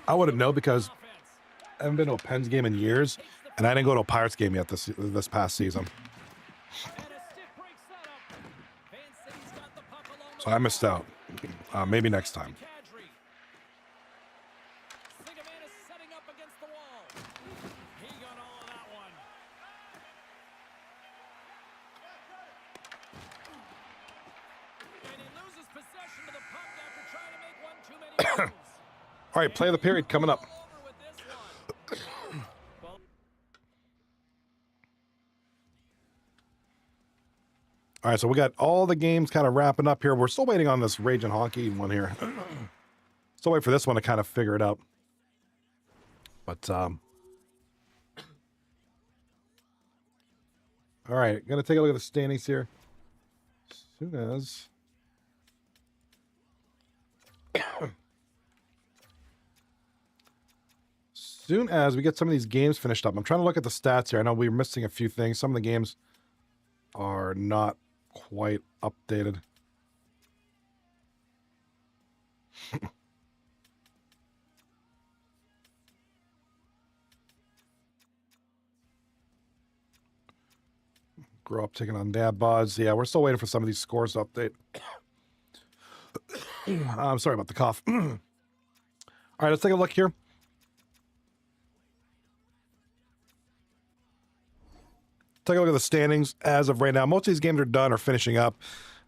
[SPEAKER 1] I wouldn't know because I haven't been to a Pens game in years, and I didn't go to a Pirates game yet this past season. So I missed out. Maybe next time. All right, play of the period coming up. All right, so we got all the games kind of wrapping up here. We're still waiting on this Raging Hockey one here. Still waiting for this one to kind of figure it out. But, all right, gonna take a look at the standings here. As soon as soon as we get some of these games finished up, I'm trying to look at the stats here. I know we're missing a few things. Some of the games are not quite updated. Grow up taking on Dad Bods. Yeah, we're still waiting for some of these scores to update. I'm sorry about the cough. All right, let's take a look here. Take a look at the standings as of right now. Most of these games are done or finishing up.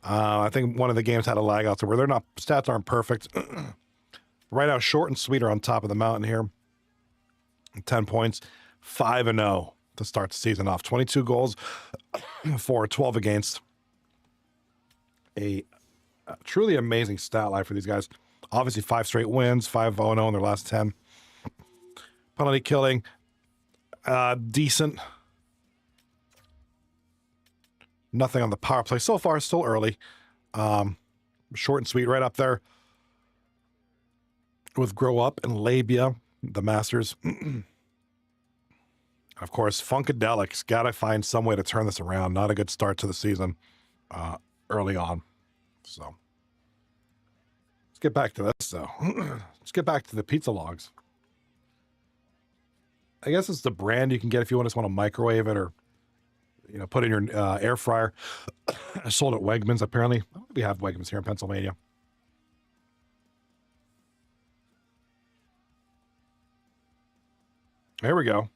[SPEAKER 1] I think one of the games had a lag out, so where they're not, stats aren't perfect. Right now, Short and Sweet are on top of the mountain here. 10 points, 5-0 to start the season off. 22 goals for 12 against. A truly amazing stat line for these guys. Obviously, 5 straight wins, 5-0 in their last 10. Penalty killing, decent. Nothing on the power play so far. Still early. Short and Sweet right up there with Grow Up and Labia, the Masters. Of course, Funkadelics. Gotta find some way to turn this around. Not a good start to the season early on. So let's get back to this, though. Let's get back to the pizza logs. I guess it's the brand you can get if you just want to microwave it or, you know, put in your air fryer. Sold at Wegmans, apparently. I don't think we have Wegmans here in Pennsylvania. There we go.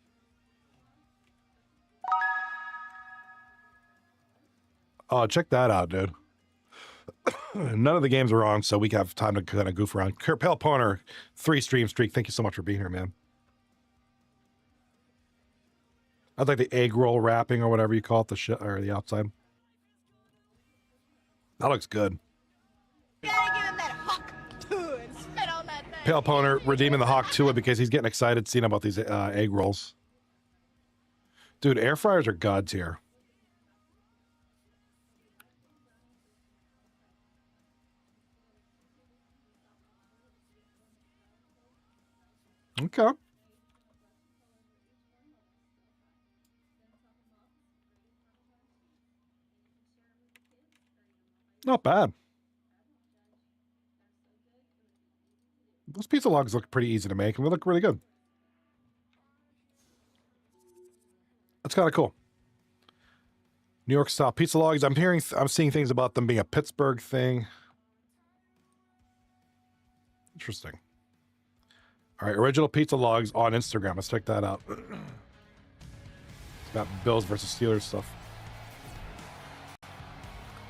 [SPEAKER 1] Oh, check that out, dude. None of the games are wrong, so we have time to kind of goof around. Pale Poner, 3-stream streak. Thank you so much for being here, man. I'd like the egg roll wrapping or whatever you call it, the shit or the outside. That looks good. Pale Poner redeeming the Hawk to it because he's getting excited seeing about these egg rolls. Dude, air fryers are gods here. Okay. Not bad. Those pizza logs look pretty easy to make, and they look really good. That's kind of cool. New York style pizza logs. I'm seeing things about them being a Pittsburgh thing. Interesting. All right, original pizza logs on Instagram. Let's check that out. It's got Bills versus Steelers stuff.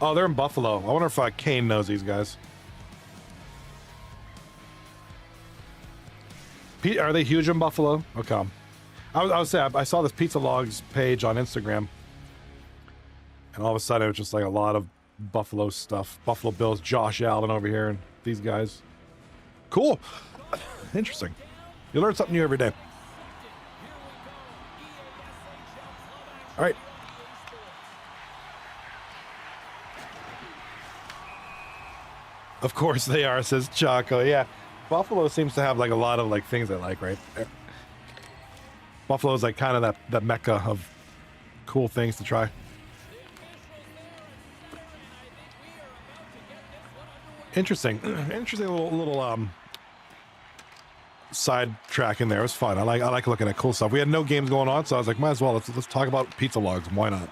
[SPEAKER 1] Oh, they're in Buffalo. I wonder if Kane knows these guys. Are they huge in Buffalo? Okay. I was saying, I saw this Pizza Logs page on Instagram, and all of a sudden it was just like a lot of Buffalo stuff. Buffalo Bills, Josh Allen over here, and these guys. Cool. Interesting. You learn something new every day. All right. Of course they are, says Chaco. Yeah. Buffalo seems to have like a lot of like things I like, right? Buffalo is like kind of that mecca of cool things to try. Interesting. Interesting little side track in there. It was fun. I like looking at cool stuff. We had no games going on, so I was like, might as well let's talk about pizza logs. Why not?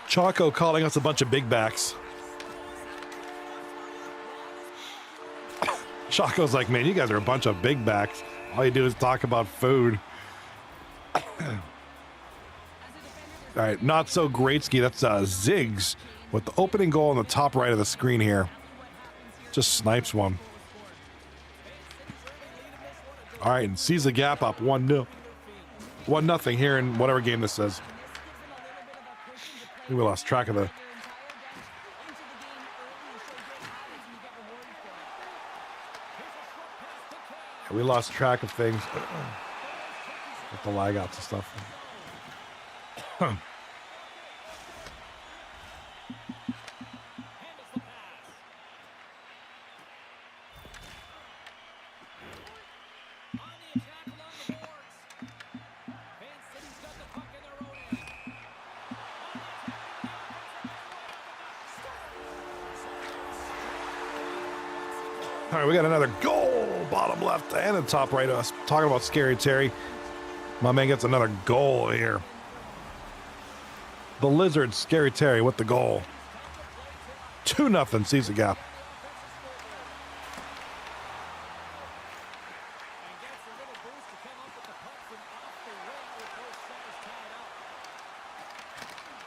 [SPEAKER 1] Chaco calling us a bunch of big backs. Chaco's like, man, you guys are a bunch of big backs. All you do is talk about food. All right, not so great ski. That's Ziggs with the opening goal on the top right of the screen here. Just snipes one. All right, and sees the gap up 1-0. 1-0 here in whatever game this is. We lost track of the... We lost track of things. With the lag outs and stuff. All right, we got another goal, bottom left and the top right of us. Talking about Scary Terry. My man gets another goal here. The Lizard, Scary Terry with the goal. 2-0, sees the gap.
[SPEAKER 4] And gets a little boost to come up with the puck from off the wing with both centers tied up.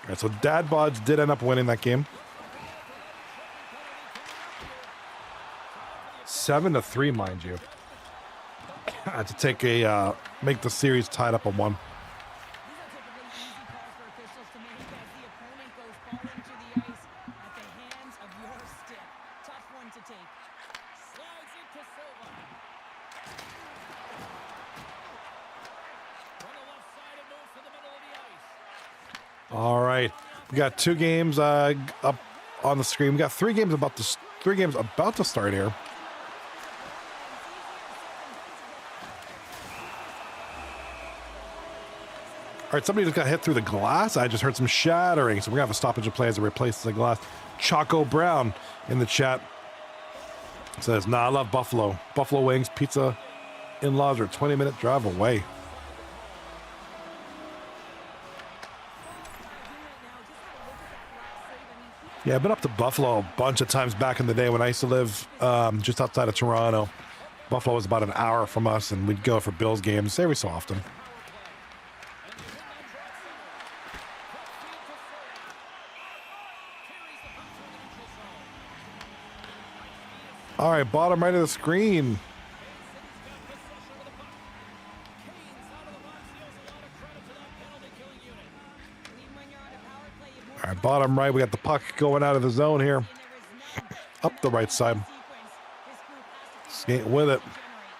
[SPEAKER 1] All right, so Dad Bods did end up winning that game. 7-3, mind you. To take a make the series tied up at 1.
[SPEAKER 5] These are typically easy calls for officials to make as the opponent goes falling to the ice at the hands of your stick. Tough one to take.
[SPEAKER 4] Slides into Silva. From the left side, it moves to the middle of the ice.
[SPEAKER 1] All right, we got 2 games up on the screen. We got 3 games about to start here. All right, somebody just got hit through the glass. I just heard some shattering, so we're gonna have a stoppage of play as it replaces the glass. Choco Brown in the chat says, "Nah, I love Buffalo. Buffalo wings, pizza, in-laws are a 20-minute drive away." Yeah, I've been up to Buffalo a bunch of times back in the day when I used to live just outside of Toronto. Buffalo was about an hour from us, and we'd go for Bills games every so often. All right, bottom right of the screen. All right, bottom right, we got the puck going out of the zone here. Up the right side. Skate with it.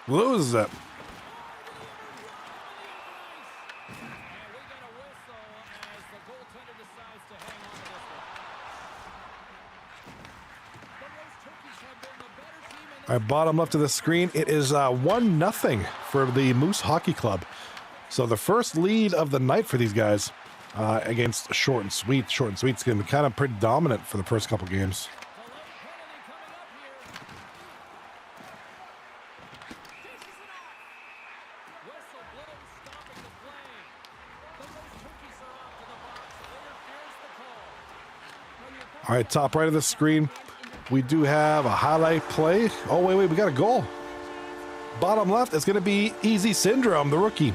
[SPEAKER 1] Loses it. All right, bottom left of the screen, it is 1-0 for the Moose Hockey Club. So the first lead of the night for these guys against Short and Sweet. Short and Sweet's going to be kind of pretty dominant for the first couple games. All right, top right of the screen. We do have a highlight play. Oh, wait, we got a goal. Bottom left, it's going to be Easy Syndrome, the rookie.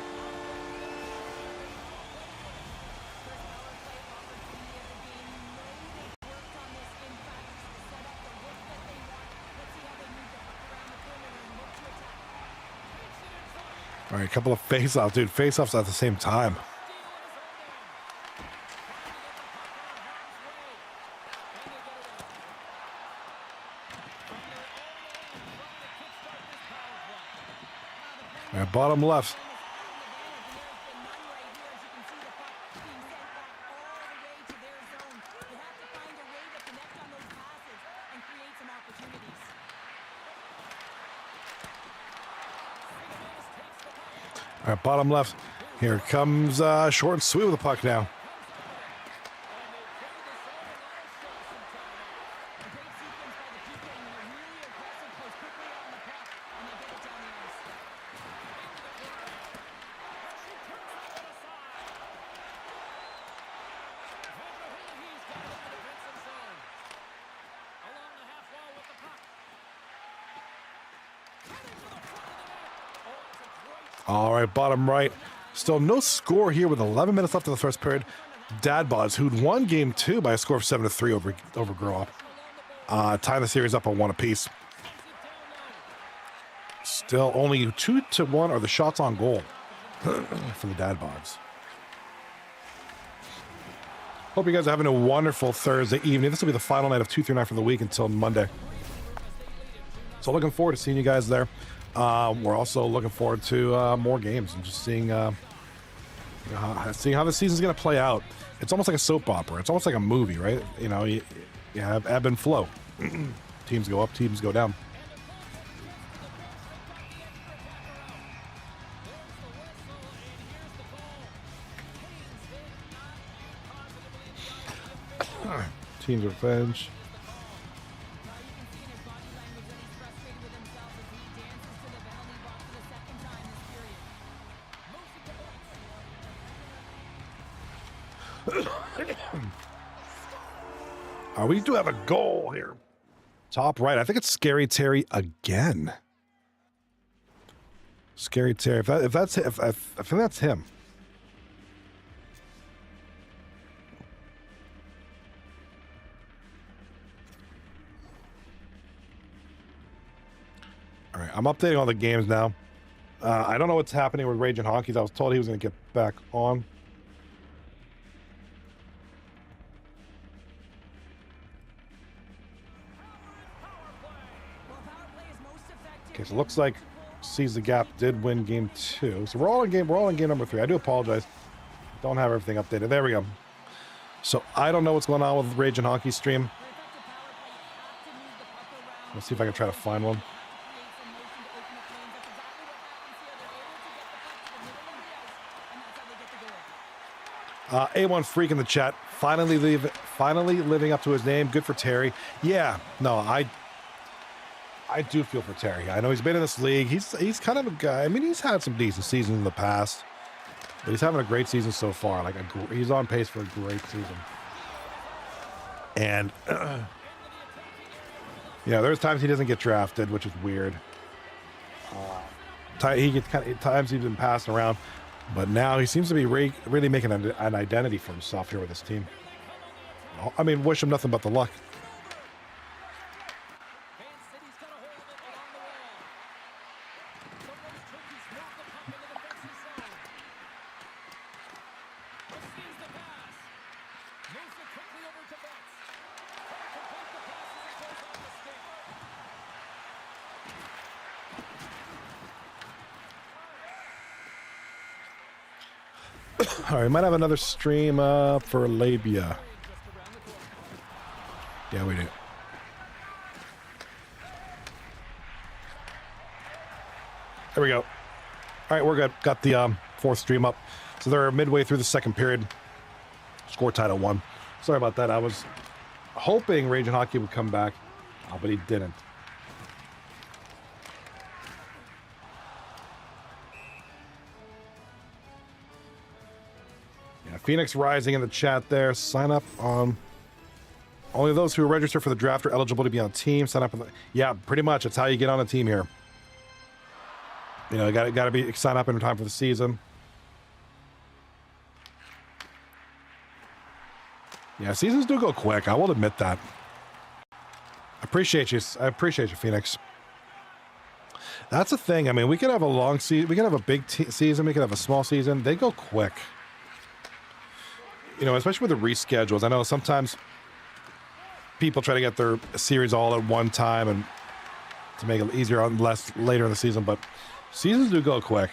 [SPEAKER 1] All right, a couple of face-offs, dude. Face-offs at the same time. All right, bottom left. All right, bottom left. Here comes Short and Sweet with the puck now. All right, bottom right. Still no score here with 11 minutes left in the first period. Dad Bods, who'd won game 2 by a score of 7-3 over Grow Up. Tying the series up on 1 apiece. Still only 2-1 are the shots on goal for the Dad Bods. Hope you guys are having a wonderful Thursday evening. This will be the final night of 239 for the week until Monday. So looking forward to seeing you guys there. We're also looking forward to more games and just seeing how the season's going to play out. It's almost like a soap opera. It's almost like a movie, right? You know, you have ebb and flow. Teams go up, teams go down. Teams revenge. We do have a goal here. Top right. I think it's Scary Terry again. Scary Terry. If that's I think that's him. All right, I'm updating all the games now. I don't know what's happening with Raging Honkies. I was told he was going to get back on. Okay, so it looks like Seize the Gap did win game 2. So we're all in game number 3. I do apologize. Don't have everything updated. There we go. So I don't know what's going on with Raging Honky's stream. Let's see if I can try to find one. A1 Freak in the chat. Finally living up to his name. Good for Terry. Yeah, no, I do feel for Terry. I know he's been in this league. He's kind of a guy. I mean, he's had some decent seasons in the past, but he's having a great season so far. Like he's on pace for a great season. And there's times he doesn't get drafted, which is weird. He gets times he's been passed around, but now he seems to be really making an identity for himself here with this team. I mean, wish him nothing but the luck. All right, might have another stream for LABIA. Yeah, we do. There we go. All right, we're good. Got the fourth stream up. So they're midway through the second period. Score tied at 1. Sorry about that. I was hoping Raging Hockey would come back, but he didn't. Phoenix Rising in the chat there. Sign up. Only those who register for the draft are eligible to be on a team. Sign up. Yeah, pretty much. That's how you get on a team here. You got to be sign up in time for the season. Yeah, seasons do go quick. I will admit that. I appreciate you, Phoenix. That's the thing. I mean, we could have a long season. We could have a big season. We could have a small season. They go quick. Especially with the reschedules. I know sometimes people try to get their series all at one time and to make it easier on later in the season, but seasons do go quick.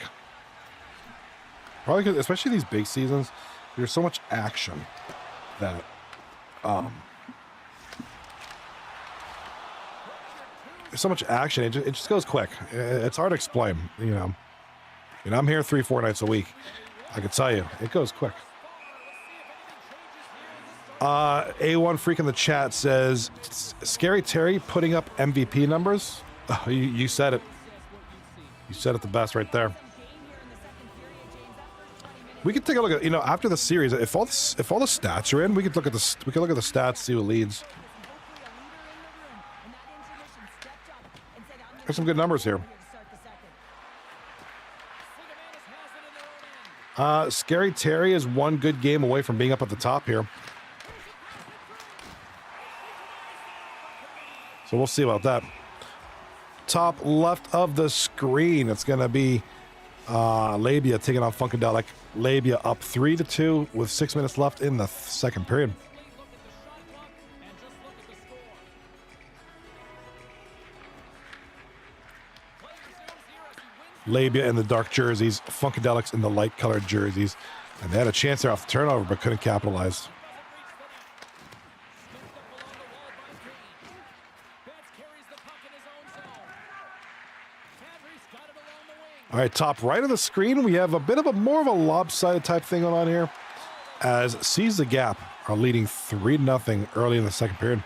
[SPEAKER 1] Probably because, especially these big seasons, there's so much action that there's so much action. It just goes quick. It's hard to explain. I'm here 3-4 nights a week. I can tell you, it goes quick. A1 Freak in the chat says, Scary Terry putting up MVP numbers. Oh, you said it. You said it the best right there. We could take a look at, after the series, if all the stats are in, we could look at the stats, see who leads. There's some good numbers here. Scary Terry is one good game away from being up at the top here. So we'll see about that. Top left of the screen, it's going to be LABIA taking on Funkadelic. LABIA up 3-2 with 6 minutes left in the second period. LABIA in the dark jerseys, Funkadelics in the light colored jerseys. And they had a chance there off the turnover, but couldn't capitalize. All right, top right of the screen, we have a bit of a more of a lopsided type thing going on here, as Seize the Gap are leading 3-0 early in the second period.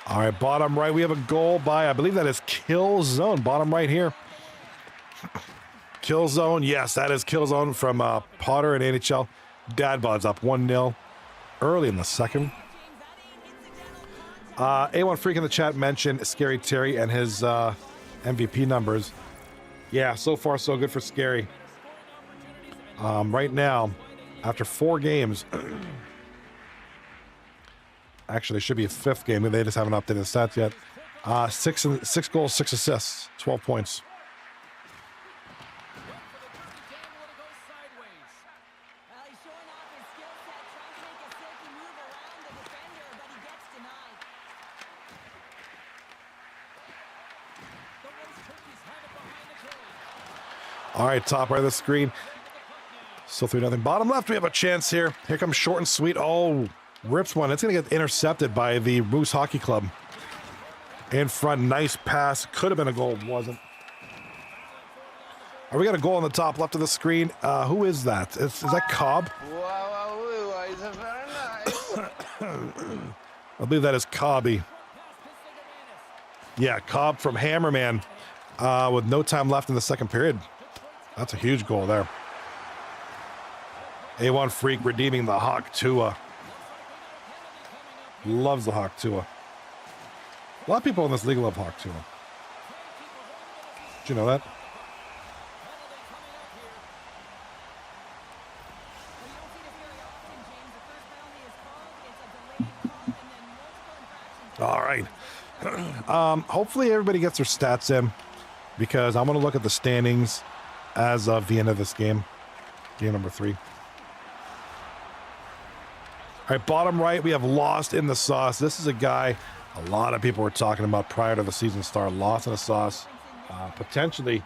[SPEAKER 1] All right, bottom right, we have a goal by, I believe that is Kill Zone, bottom right here. Kill zone. Yes, that is kill zone from Potter and NHL. Dad Bods up 1-0 early in the second. A1 Freak in the chat mentioned Scary Terry and his MVP numbers. Yeah, so far so good for Scary. Right now, after 4 games, actually, it should be a 5th game. They just haven't updated the stats yet. 6 goals, 6 assists, 12 points.
[SPEAKER 5] Well, he's showing off his skill set, trying to make a silky move around the defender, but he gets denied.
[SPEAKER 1] All right, top right of the screen. Still 3-0. Bottom left, we have a chance here. Here comes short and sweet. Oh, rips one. It's going to get intercepted by the Moose Hockey Club. In front, nice pass. Could have been a goal, wasn't. We got a goal on the top left of the screen. Who is that? Is that Cobb? I believe that is Cobby. Yeah, Cobb from Hammerman with no time left in the second period. That's a huge goal there. A1 Freak redeeming the Hawk Tua. Loves the Hawk Tua. A lot of people in this league love Hawk Tua. Did you know that? All right. Hopefully everybody gets their stats in because I'm going to look at the standings as of the end of this game. Game number 3. All right, bottom right, we have Lost in the Sauce. This is a guy a lot of people were talking about prior to the season start. Lost in the Sauce. Potentially.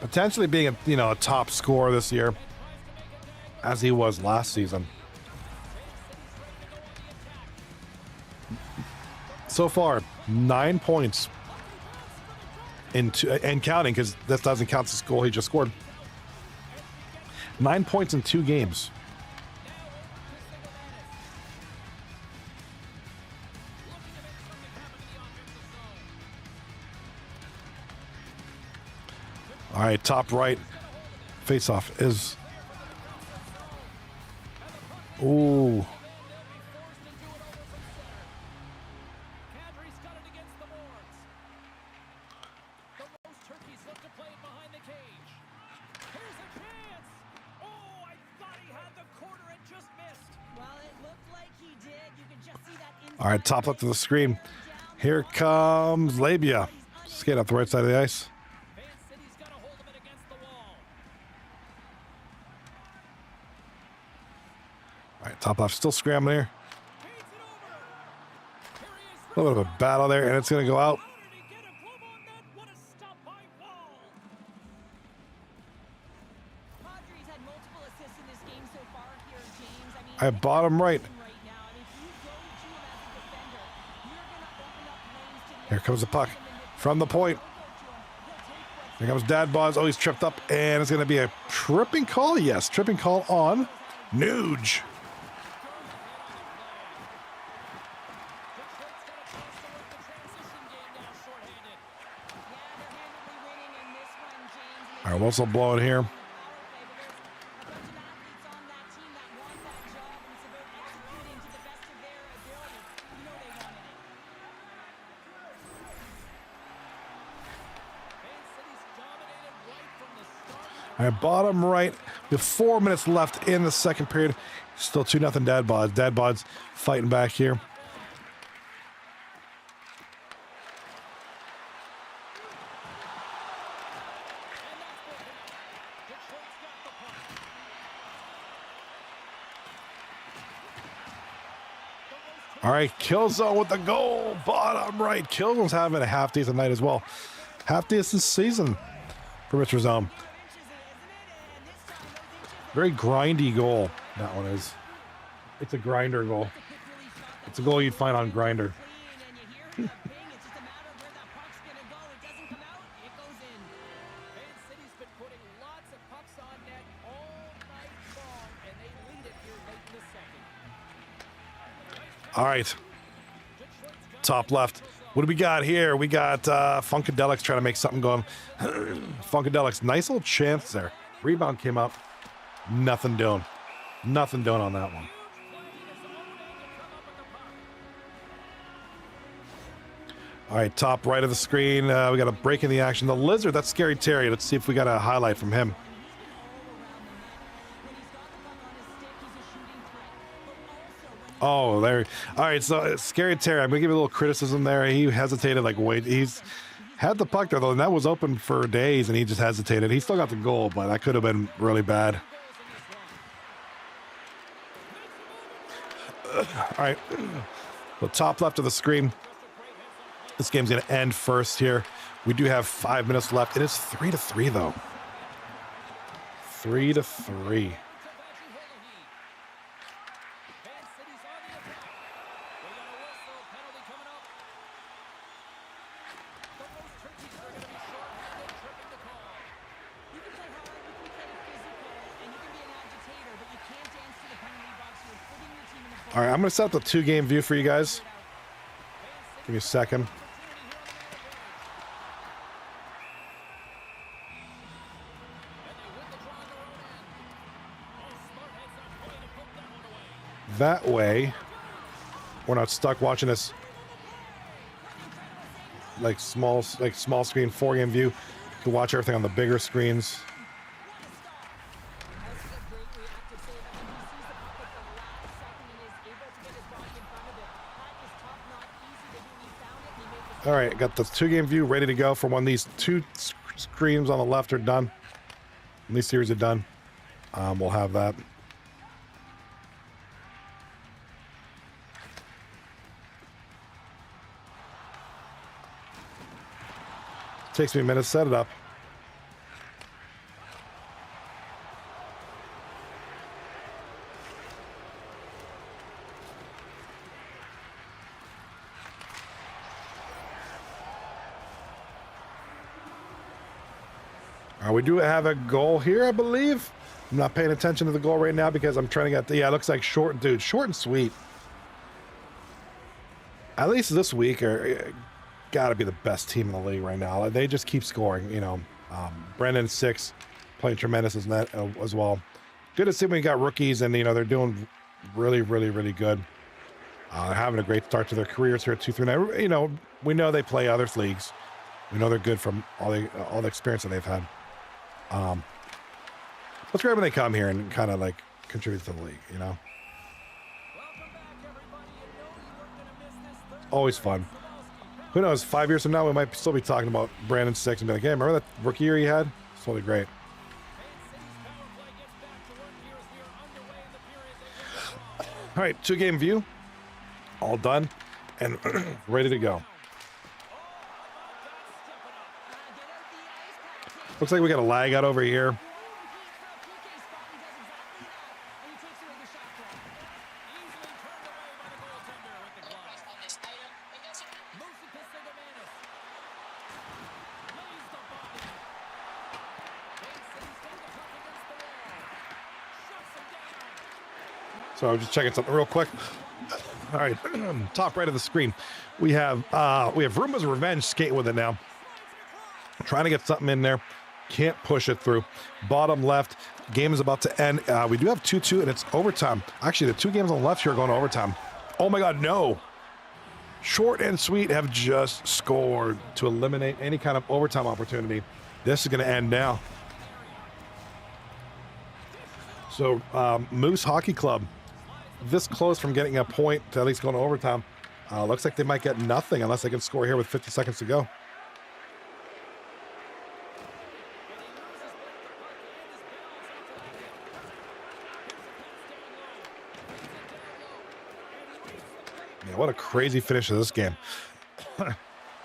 [SPEAKER 1] Potentially being a top scorer this year, as he was last season. So far, 9 points and counting, because that doesn't count the goal he just scored. 9 points in 2 games. All right, top right face-off is... Ooh. All right, top left of the screen. Here comes Labia. Skate up the right side of the ice. All right, top left, still scrambling here. A little bit of a battle there, and it's going to go out. All right, bottom right. Here comes the puck from the point. Here comes Dad Bods. Oh, he's tripped up, and it's going to be a tripping call. Yes, tripping call on Nuge. All right, whistle blowing here. All right, bottom right. We have 4 minutes left in the second period. Still 2-0 Dad Bods. Dad Bods fighting back here. All right, Killzone with the goal. Bottom right. Killzone's having a half decent night as well. Half decent season for Mr. Zone. Very grindy goal, that one is. It's a grinder goal. It's a goal you'd find on Grinder. All right. Top left. What do we got here? We got Funkadelics trying to make something going. Funkadelics, nice little chance there. Rebound came up. Nothing doing. Nothing doing on that one. All right, top right of the screen. We got a break in the action. The Lizard, that's Scary Terry. Let's see if we got a highlight from him. Oh, there. All right, so Scary Terry, I'm going to give you a little criticism there. He hesitated, like, wait. He's had the puck there, though, and that was open for days, and he just hesitated. He still got the goal, but that could have been really bad. All right, the top left of the screen. This game's going to end first here. We do have 5 minutes left. It is 3-3, though. 3-3. All right, I'm going to set up the 2-game view for you guys. Give me a second. That way, we're not stuck watching this like small screen 4-game view. You can watch everything on the bigger screens. All right, got the 2-game view ready to go for when these 2 screens on the left are done. When these series are done, we'll have that. Takes me a minute to set it up. We do have a goal here, I believe. I'm not paying attention to the goal right now because I'm trying to get the, yeah, it looks like short, dude, short and sweet. At least this week are got to be the best team in the league right now. They just keep scoring, you know. Brendan 6 playing tremendous as net as well. Good to see when you got rookies and, you know, they're doing really, really, really good. They're having a great start to their careers here at 239. You know, we know they play other leagues. We know they're good from all the experience that they've had. Let's grab when they come here and kind of like contribute to the league, you know. Always fun. Who knows, 5 years from now we might still be talking about Brandon 6 and be like, hey, remember that rookie year he had? It's totally great. All right, 2-game view, all done and ready to go. Looks like we got a lag out over here. So I'm just checking something real quick. All right, top right of the screen, we have Roombas Revenge skating with it now. Trying to get something in there. Can't push it through. Bottom left, game is about to end. We do have 2-2 and it's overtime. Actually, the 2 games on the left here are going to overtime. Oh my God, no. Short and sweet have just scored to eliminate any kind of overtime opportunity. This is going to end now. So Moose Hockey Club, this close from getting a point to at least going to overtime. Looks like they might get nothing unless they can score here with 50 seconds to go. Yeah, what a crazy finish to this game.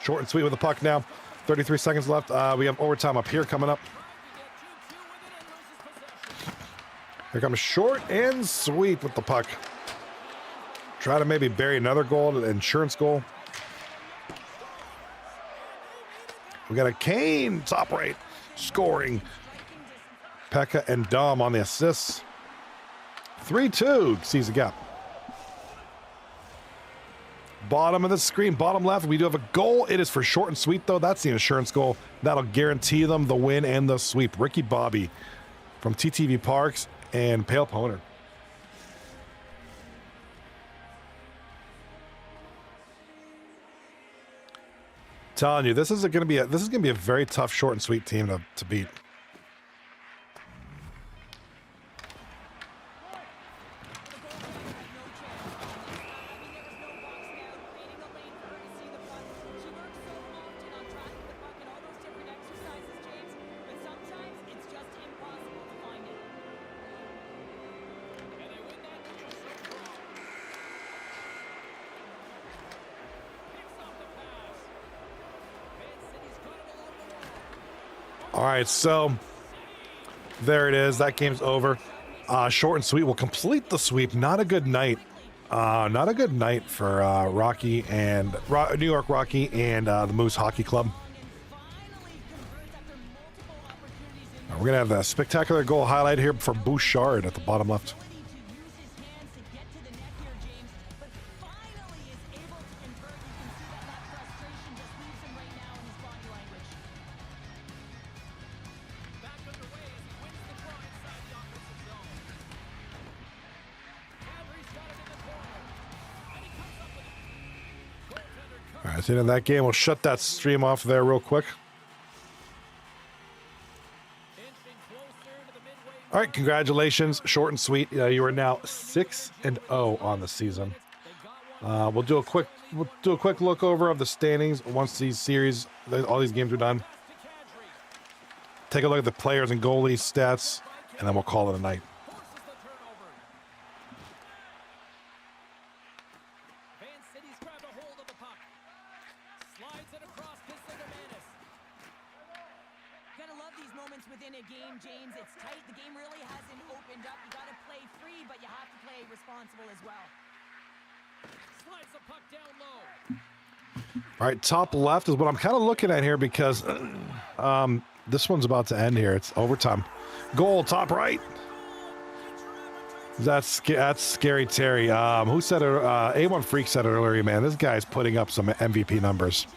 [SPEAKER 1] Short and sweet with the puck now. 33 seconds left. We have overtime up here coming up. Here comes short and sweet with the puck. Try to maybe bury another goal, an insurance goal. We got a Kane top right scoring. Pekka and Dom on the assists. 3-2 sees the gap. Bottom of the screen, bottom left, we do have a goal. It is for short and sweet, though. That's the insurance goal. That'll guarantee them the win and the sweep. Ricky Bobby from TTV Parks and Pale Poner. Telling you, this is going to be a very tough short and sweet team to beat. All right, so there it is. That game's over. Short and sweet will complete the sweep. Not a good night. Not a good night for Rocky and New York Rocky and the Moose Hockey Club. We're gonna have a spectacular goal highlight here for Bouchard at the bottom left. All right, so in that game, we'll shut that stream off there real quick. All right, congratulations, short and sweet. You are now 6-0 on the season. We'll do a quick look over of the standings once these series, all these games are done. Take a look at the players and goalie stats, and then we'll call it a night. All right, top left is what I'm kind of looking at here because this one's about to end here. It's overtime. Goal, top right. That's Scary Terry. Who said it? A1 Freak said it earlier, man. This guy's putting up some MVP numbers.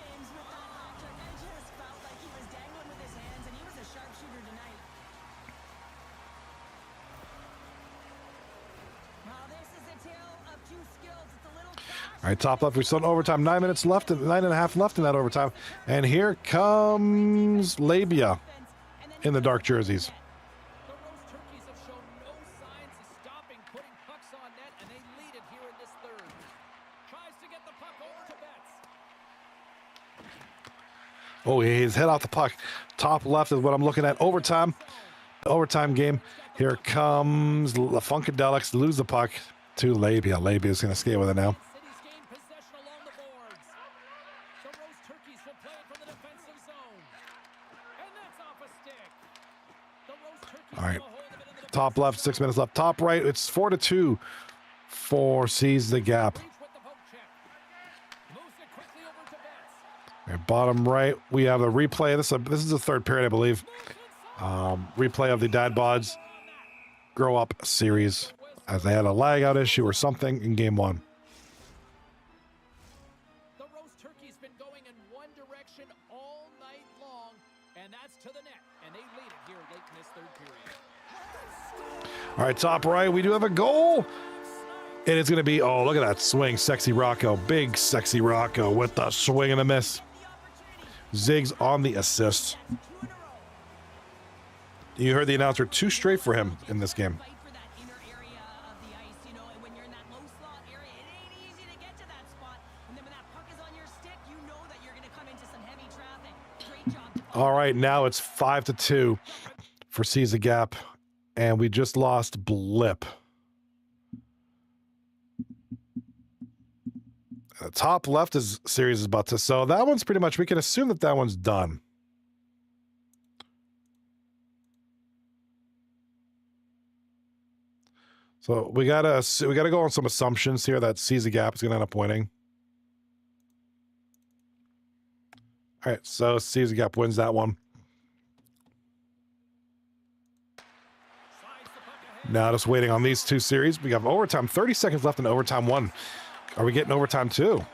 [SPEAKER 1] All right, top left. We're still in overtime. 9 minutes left, 9.5 left in that overtime. And here comes LABIA in the dark jerseys. Oh, he's head off the puck. Top left is what I'm looking at. Overtime game. Here comes the Funkadelics. Lose the puck to LABIA. LABIA is going to skate with it now. All right, top left, 6 minutes left. Top right, it's 4-2 for Seize the Gap. And bottom right, we have a replay. This is the third period, I believe. Replay of the Dad Bods Grow Up series, as they had a lag out issue or something in game one.
[SPEAKER 4] The roast turkey's been going in one direction all night long, and that's to the net. And they lead it here late in this third period.
[SPEAKER 1] All right, top right, we do have a goal. And it's going to be, oh, look at that swing. Sexy Rocco. Big Sexy Rocco with the swing and a miss. Ziggs on the assist. You heard the announcer, 2 straight for him in this game. All right, now it's 5-2 for Seize the Gap. And we just lost Blip. The top left is series is about to, so that one's pretty much, we can assume that that one's done. So we gotta go on some assumptions here that Seize the Gap is gonna end up winning. All right, so Seize the Gap wins that one. Now just waiting on these two series. We have overtime, 30 seconds left in overtime 1. Are we getting overtime 2?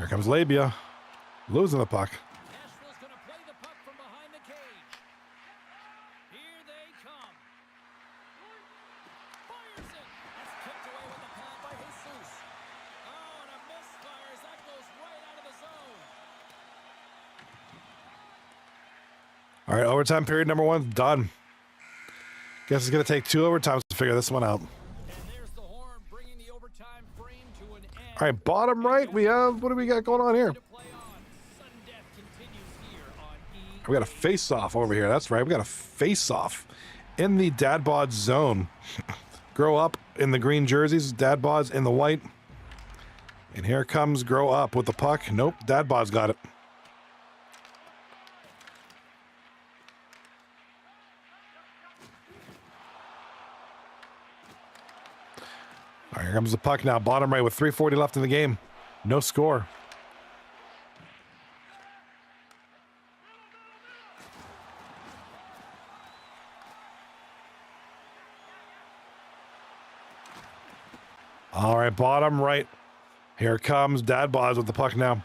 [SPEAKER 1] Here comes LABIA. Losing the puck.
[SPEAKER 4] Nashville's going to play the puck from behind the cage. Here they come. Fires it. That's kicked away with the pad by Jesus. Oh, and a misfire as that goes right out of the zone.
[SPEAKER 1] All right, overtime period number 1 done. Guess it's going to take 2 overtimes to figure this one out.
[SPEAKER 4] And there's the horn bringing the overtime frame to an end.
[SPEAKER 1] All right, bottom right, we have, what do we got going on here?
[SPEAKER 4] To play on. Sudden death continues here on E.
[SPEAKER 1] We got a face-off over here. That's right, we got a face-off in the Dad Bods zone. Grow Up in the green jerseys, Dad Bods in the white. And here comes Grow Up with the puck. Nope, Dad Bods got it. All right, here comes the puck now. Bottom right with 3:40 left in the game. No score. All right, bottom right. Here comes Dad Bods with the puck now.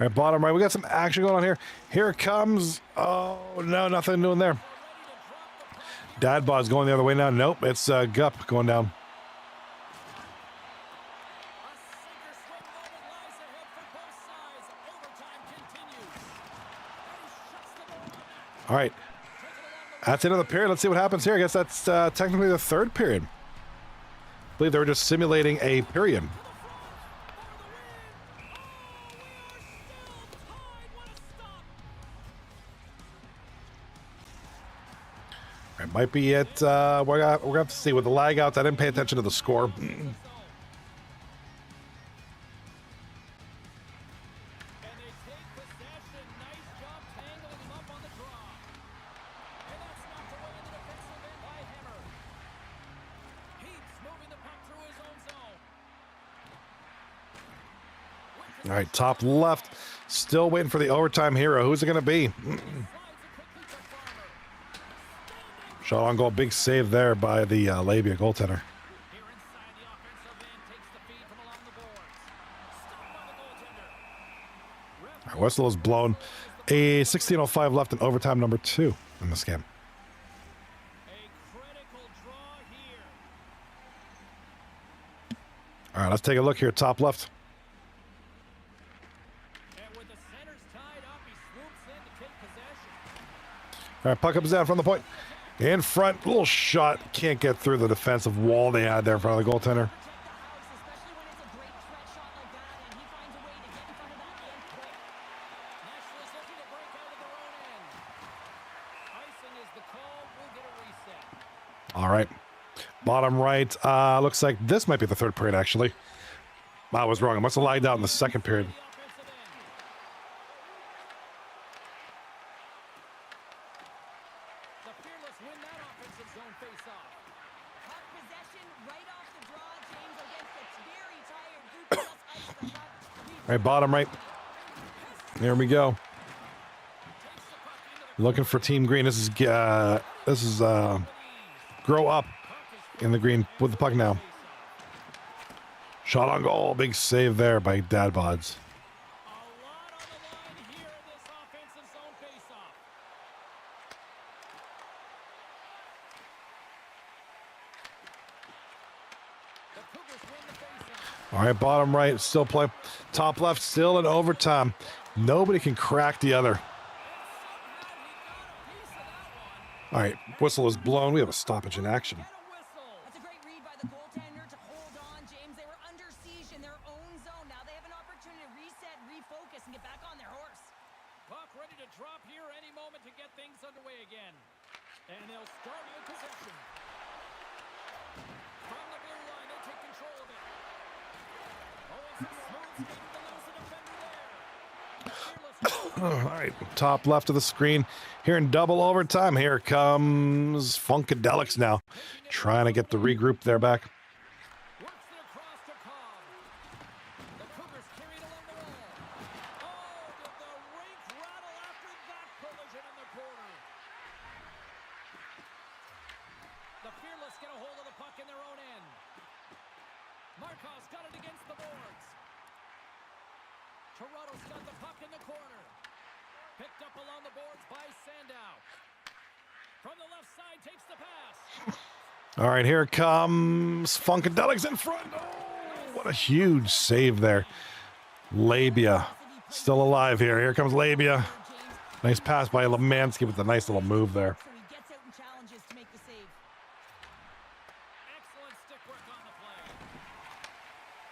[SPEAKER 1] All right, bottom right. We got some action going on here. Here it comes. Oh, no, nothing doing there. Dad Bod's going the other way now. Nope, it's Gup going down. All right. That's the end of the period. Let's see what happens here. I guess that's technically the 3rd period. I believe they were just simulating a period. It might be it. We're gonna have to see with the lag outs. I didn't pay attention to the score. All right, top left. Still waiting for the overtime hero. Who's it going to be? Shot on goal. Big save there by the LABIA goaltender. All right, whistle is blown. A 16:05 left in overtime number 2 in this game. All right, let's take a look here. Top left. All right, puck comes down from the point. In front, little shot. Can't get through the defensive wall they had there in front of the goaltender. All right, bottom right. Looks like this might be the 3rd period, actually. I was wrong. I must have lagged out in the 2nd period. All right, bottom right. There we go. Looking for Team Green. This is Grow Up in the green with the puck now. Shot on goal. Big save there by Dad Bods. All right, bottom right, still play. Top left, still in overtime. Nobody can crack the other. All right, whistle is blown. We have a stoppage in action.
[SPEAKER 5] That's a great read by the goaltender to hold on, James. They were under siege in their own zone. Now they have an opportunity to reset, refocus, and get back on their horse.
[SPEAKER 4] Puck ready to drop here any moment to get things underway again. And they'll start with possession. From the blue line, they take control of it.
[SPEAKER 1] All right, top left of the screen. Here in double overtime, here comes Funkadelics now. Trying to get the regroup there back.
[SPEAKER 4] Barkov's got it against the boards. Toronto's got the puck in the corner. Picked up along the boards by Sandow. From the left side, takes the pass.
[SPEAKER 1] All right, here comes Funkadelics in front. Oh, what a huge save there. LABIA still alive here. Here comes LABIA. Nice pass by Lemansky with a nice little move there.
[SPEAKER 5] So he gets out and challenges to make the save.
[SPEAKER 4] Excellent stick work on the play.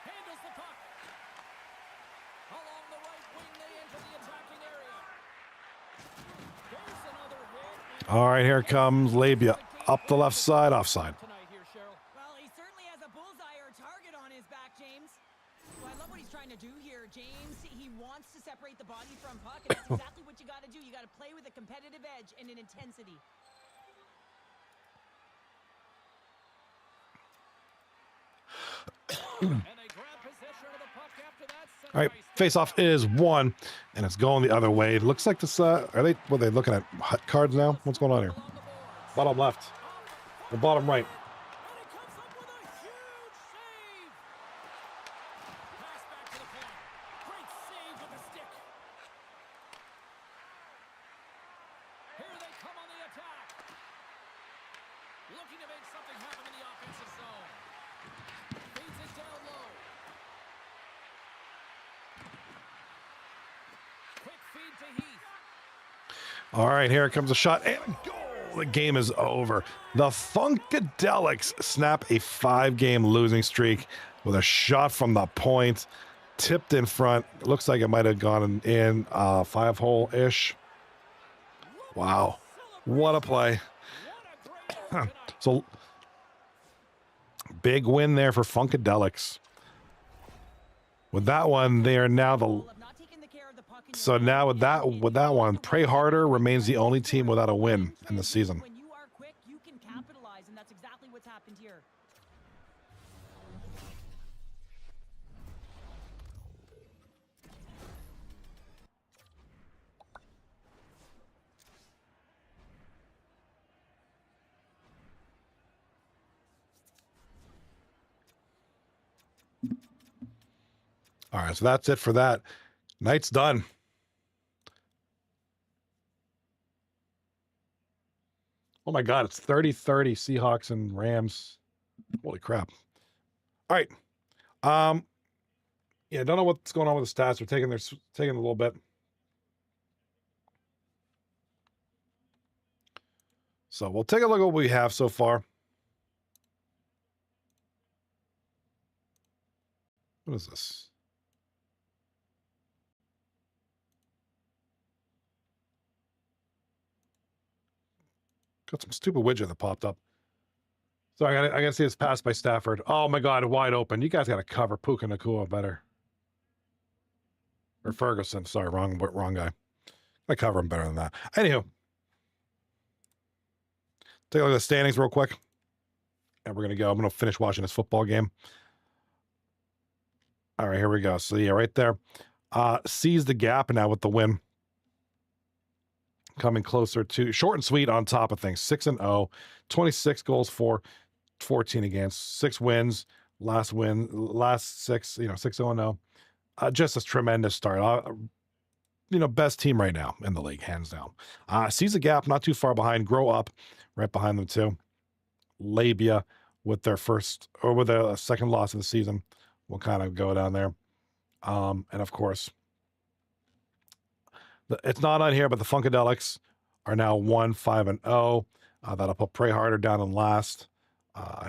[SPEAKER 4] Handles the puck. Along the right wing, they enter the attacking area. There's another hit.
[SPEAKER 1] All right, here comes LABIA. Up the left side, offside.
[SPEAKER 4] Tonight here, Cheryl.
[SPEAKER 5] Well, he certainly has a bullseye or a target on his back, James. Well, I love what he's trying to do here, James. He wants to separate the body from puck, and that's exactly what you got to do. You got to play with a competitive edge and an intensity.
[SPEAKER 4] And they grab possession of the puck after that.
[SPEAKER 1] All right, face-off is won, and it's going the other way. It looks like this, are they looking at hut cards now? What's going on here? Bottom left. Or bottom right.
[SPEAKER 4] And he comes up with a huge save. Pass back to the point. Great save with the stick. Here they come on the attack. Looking to make something happen in the offensive zone. Feeds it down low. Quick feed to Heath.
[SPEAKER 1] All right, here comes a shot and a goal. The game is over. The Funkadelics snap a 5-game losing streak with a shot from the point, tipped in front. It looks like it might have gone in 5-hole-ish. Wow, what a play. So big win there for Funkadelics. With that one, they are now the. So now with that one, Pray Harder remains the only team without a win in the season.
[SPEAKER 5] When you are quick, you can capitalize, and that's exactly what's happened here.
[SPEAKER 1] All right, so that's it for that. Night's done. Oh my God, it's 30-30 Seahawks and Rams. Holy crap. All right. Yeah, don't know what's going on with the stats. We're taking a little bit. So we'll take a look at what we have so far. What is this? Got some stupid widget that popped up. Sorry, I gotta see this pass by Stafford. Oh my God, wide open. You guys gotta cover Puka Nacua better. Or Ferguson. Sorry, wrong guy. I cover him better than that. Anywho, take a look at the standings real quick. And we're gonna go. I'm gonna finish watching this football game. All right, here we go. So yeah, right there. Sees the gap now with the win. Coming closer to short and sweet on top of things. 6-0, 26 goals for, 14 against, 6 wins. Last 6, 6-0-0. Just a tremendous start. Best team right now in the league, hands down. Sees a gap, not too far behind. Grow up, right behind them too. LABIA with their second loss of the season will kind of go down there. And of course, it's not on here, but the Funkadelics are now 1-5-0. That'll put Pray Harder down in last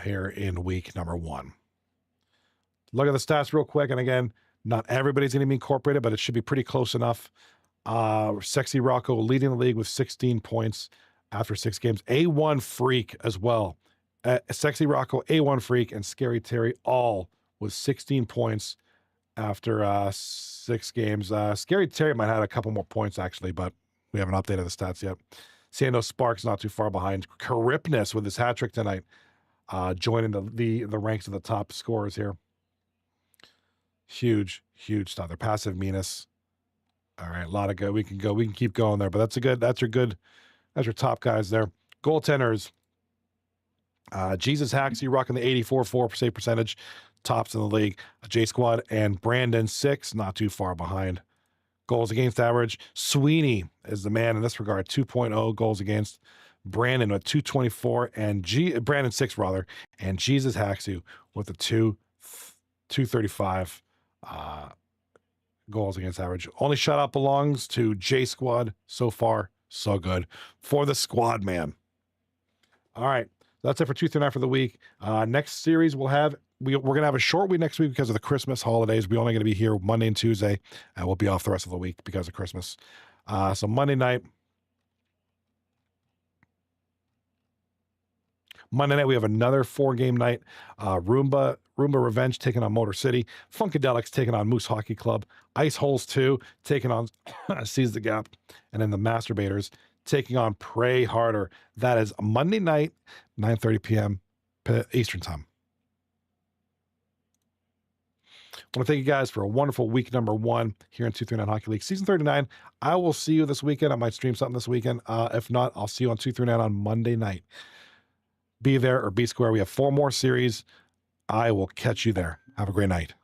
[SPEAKER 1] here in week number 1. Look at the stats real quick. And again, not everybody's going to be incorporated, but it should be pretty close enough. Sexy Rocco leading the league with 16 points after 6 games. A1 Freak as well. Sexy Rocco, A1 Freak, and Scary Terry all with 16 points after 6 games. Scary Terry might have had a couple more points, actually, but we haven't updated the stats yet. Sando Sparks not too far behind. Karipnis with his hat trick tonight, joining the ranks of the top scorers here. Huge stuff. Their passive meanness. All right, a lot of good. We can keep going there, but that's your top guys there. Goaltenders. Jesus Hacks, you rocking the 84.4% save percentage, tops in the league. J Squad and Brandon 6, not too far behind. Goals against average. Sweeney is the man in this regard, 2.0 goals against. Brandon with 224 and Brandon 6 rather, and Jesus Hacks you with a 235 goals against average. Only shutout belongs to J Squad. So far, so good for the squad, man. All right, that's it for 239 for the week. Next series we're gonna have a short week next week because of the Christmas holidays. We're only gonna be here Monday and Tuesday, and we'll be off the rest of the week because of Christmas. So Monday night we have another 4-game night. Roomba Revenge taking on Motor City. Funkadelics taking on Moose Hockey Club. Ice Holes 2 taking on Seize the Gap. And then the Masturbators taking on Pray Harder. That is Monday night, 9:30 p.m. Eastern Time. I want to thank you guys for a wonderful week number 1 here in 239 Hockey League. Season 39, I will see you this weekend. I might stream something this weekend. If not, I'll see you on 239 on Monday night. Be there or be square. We have 4 more series. I will catch you there. Have a great night.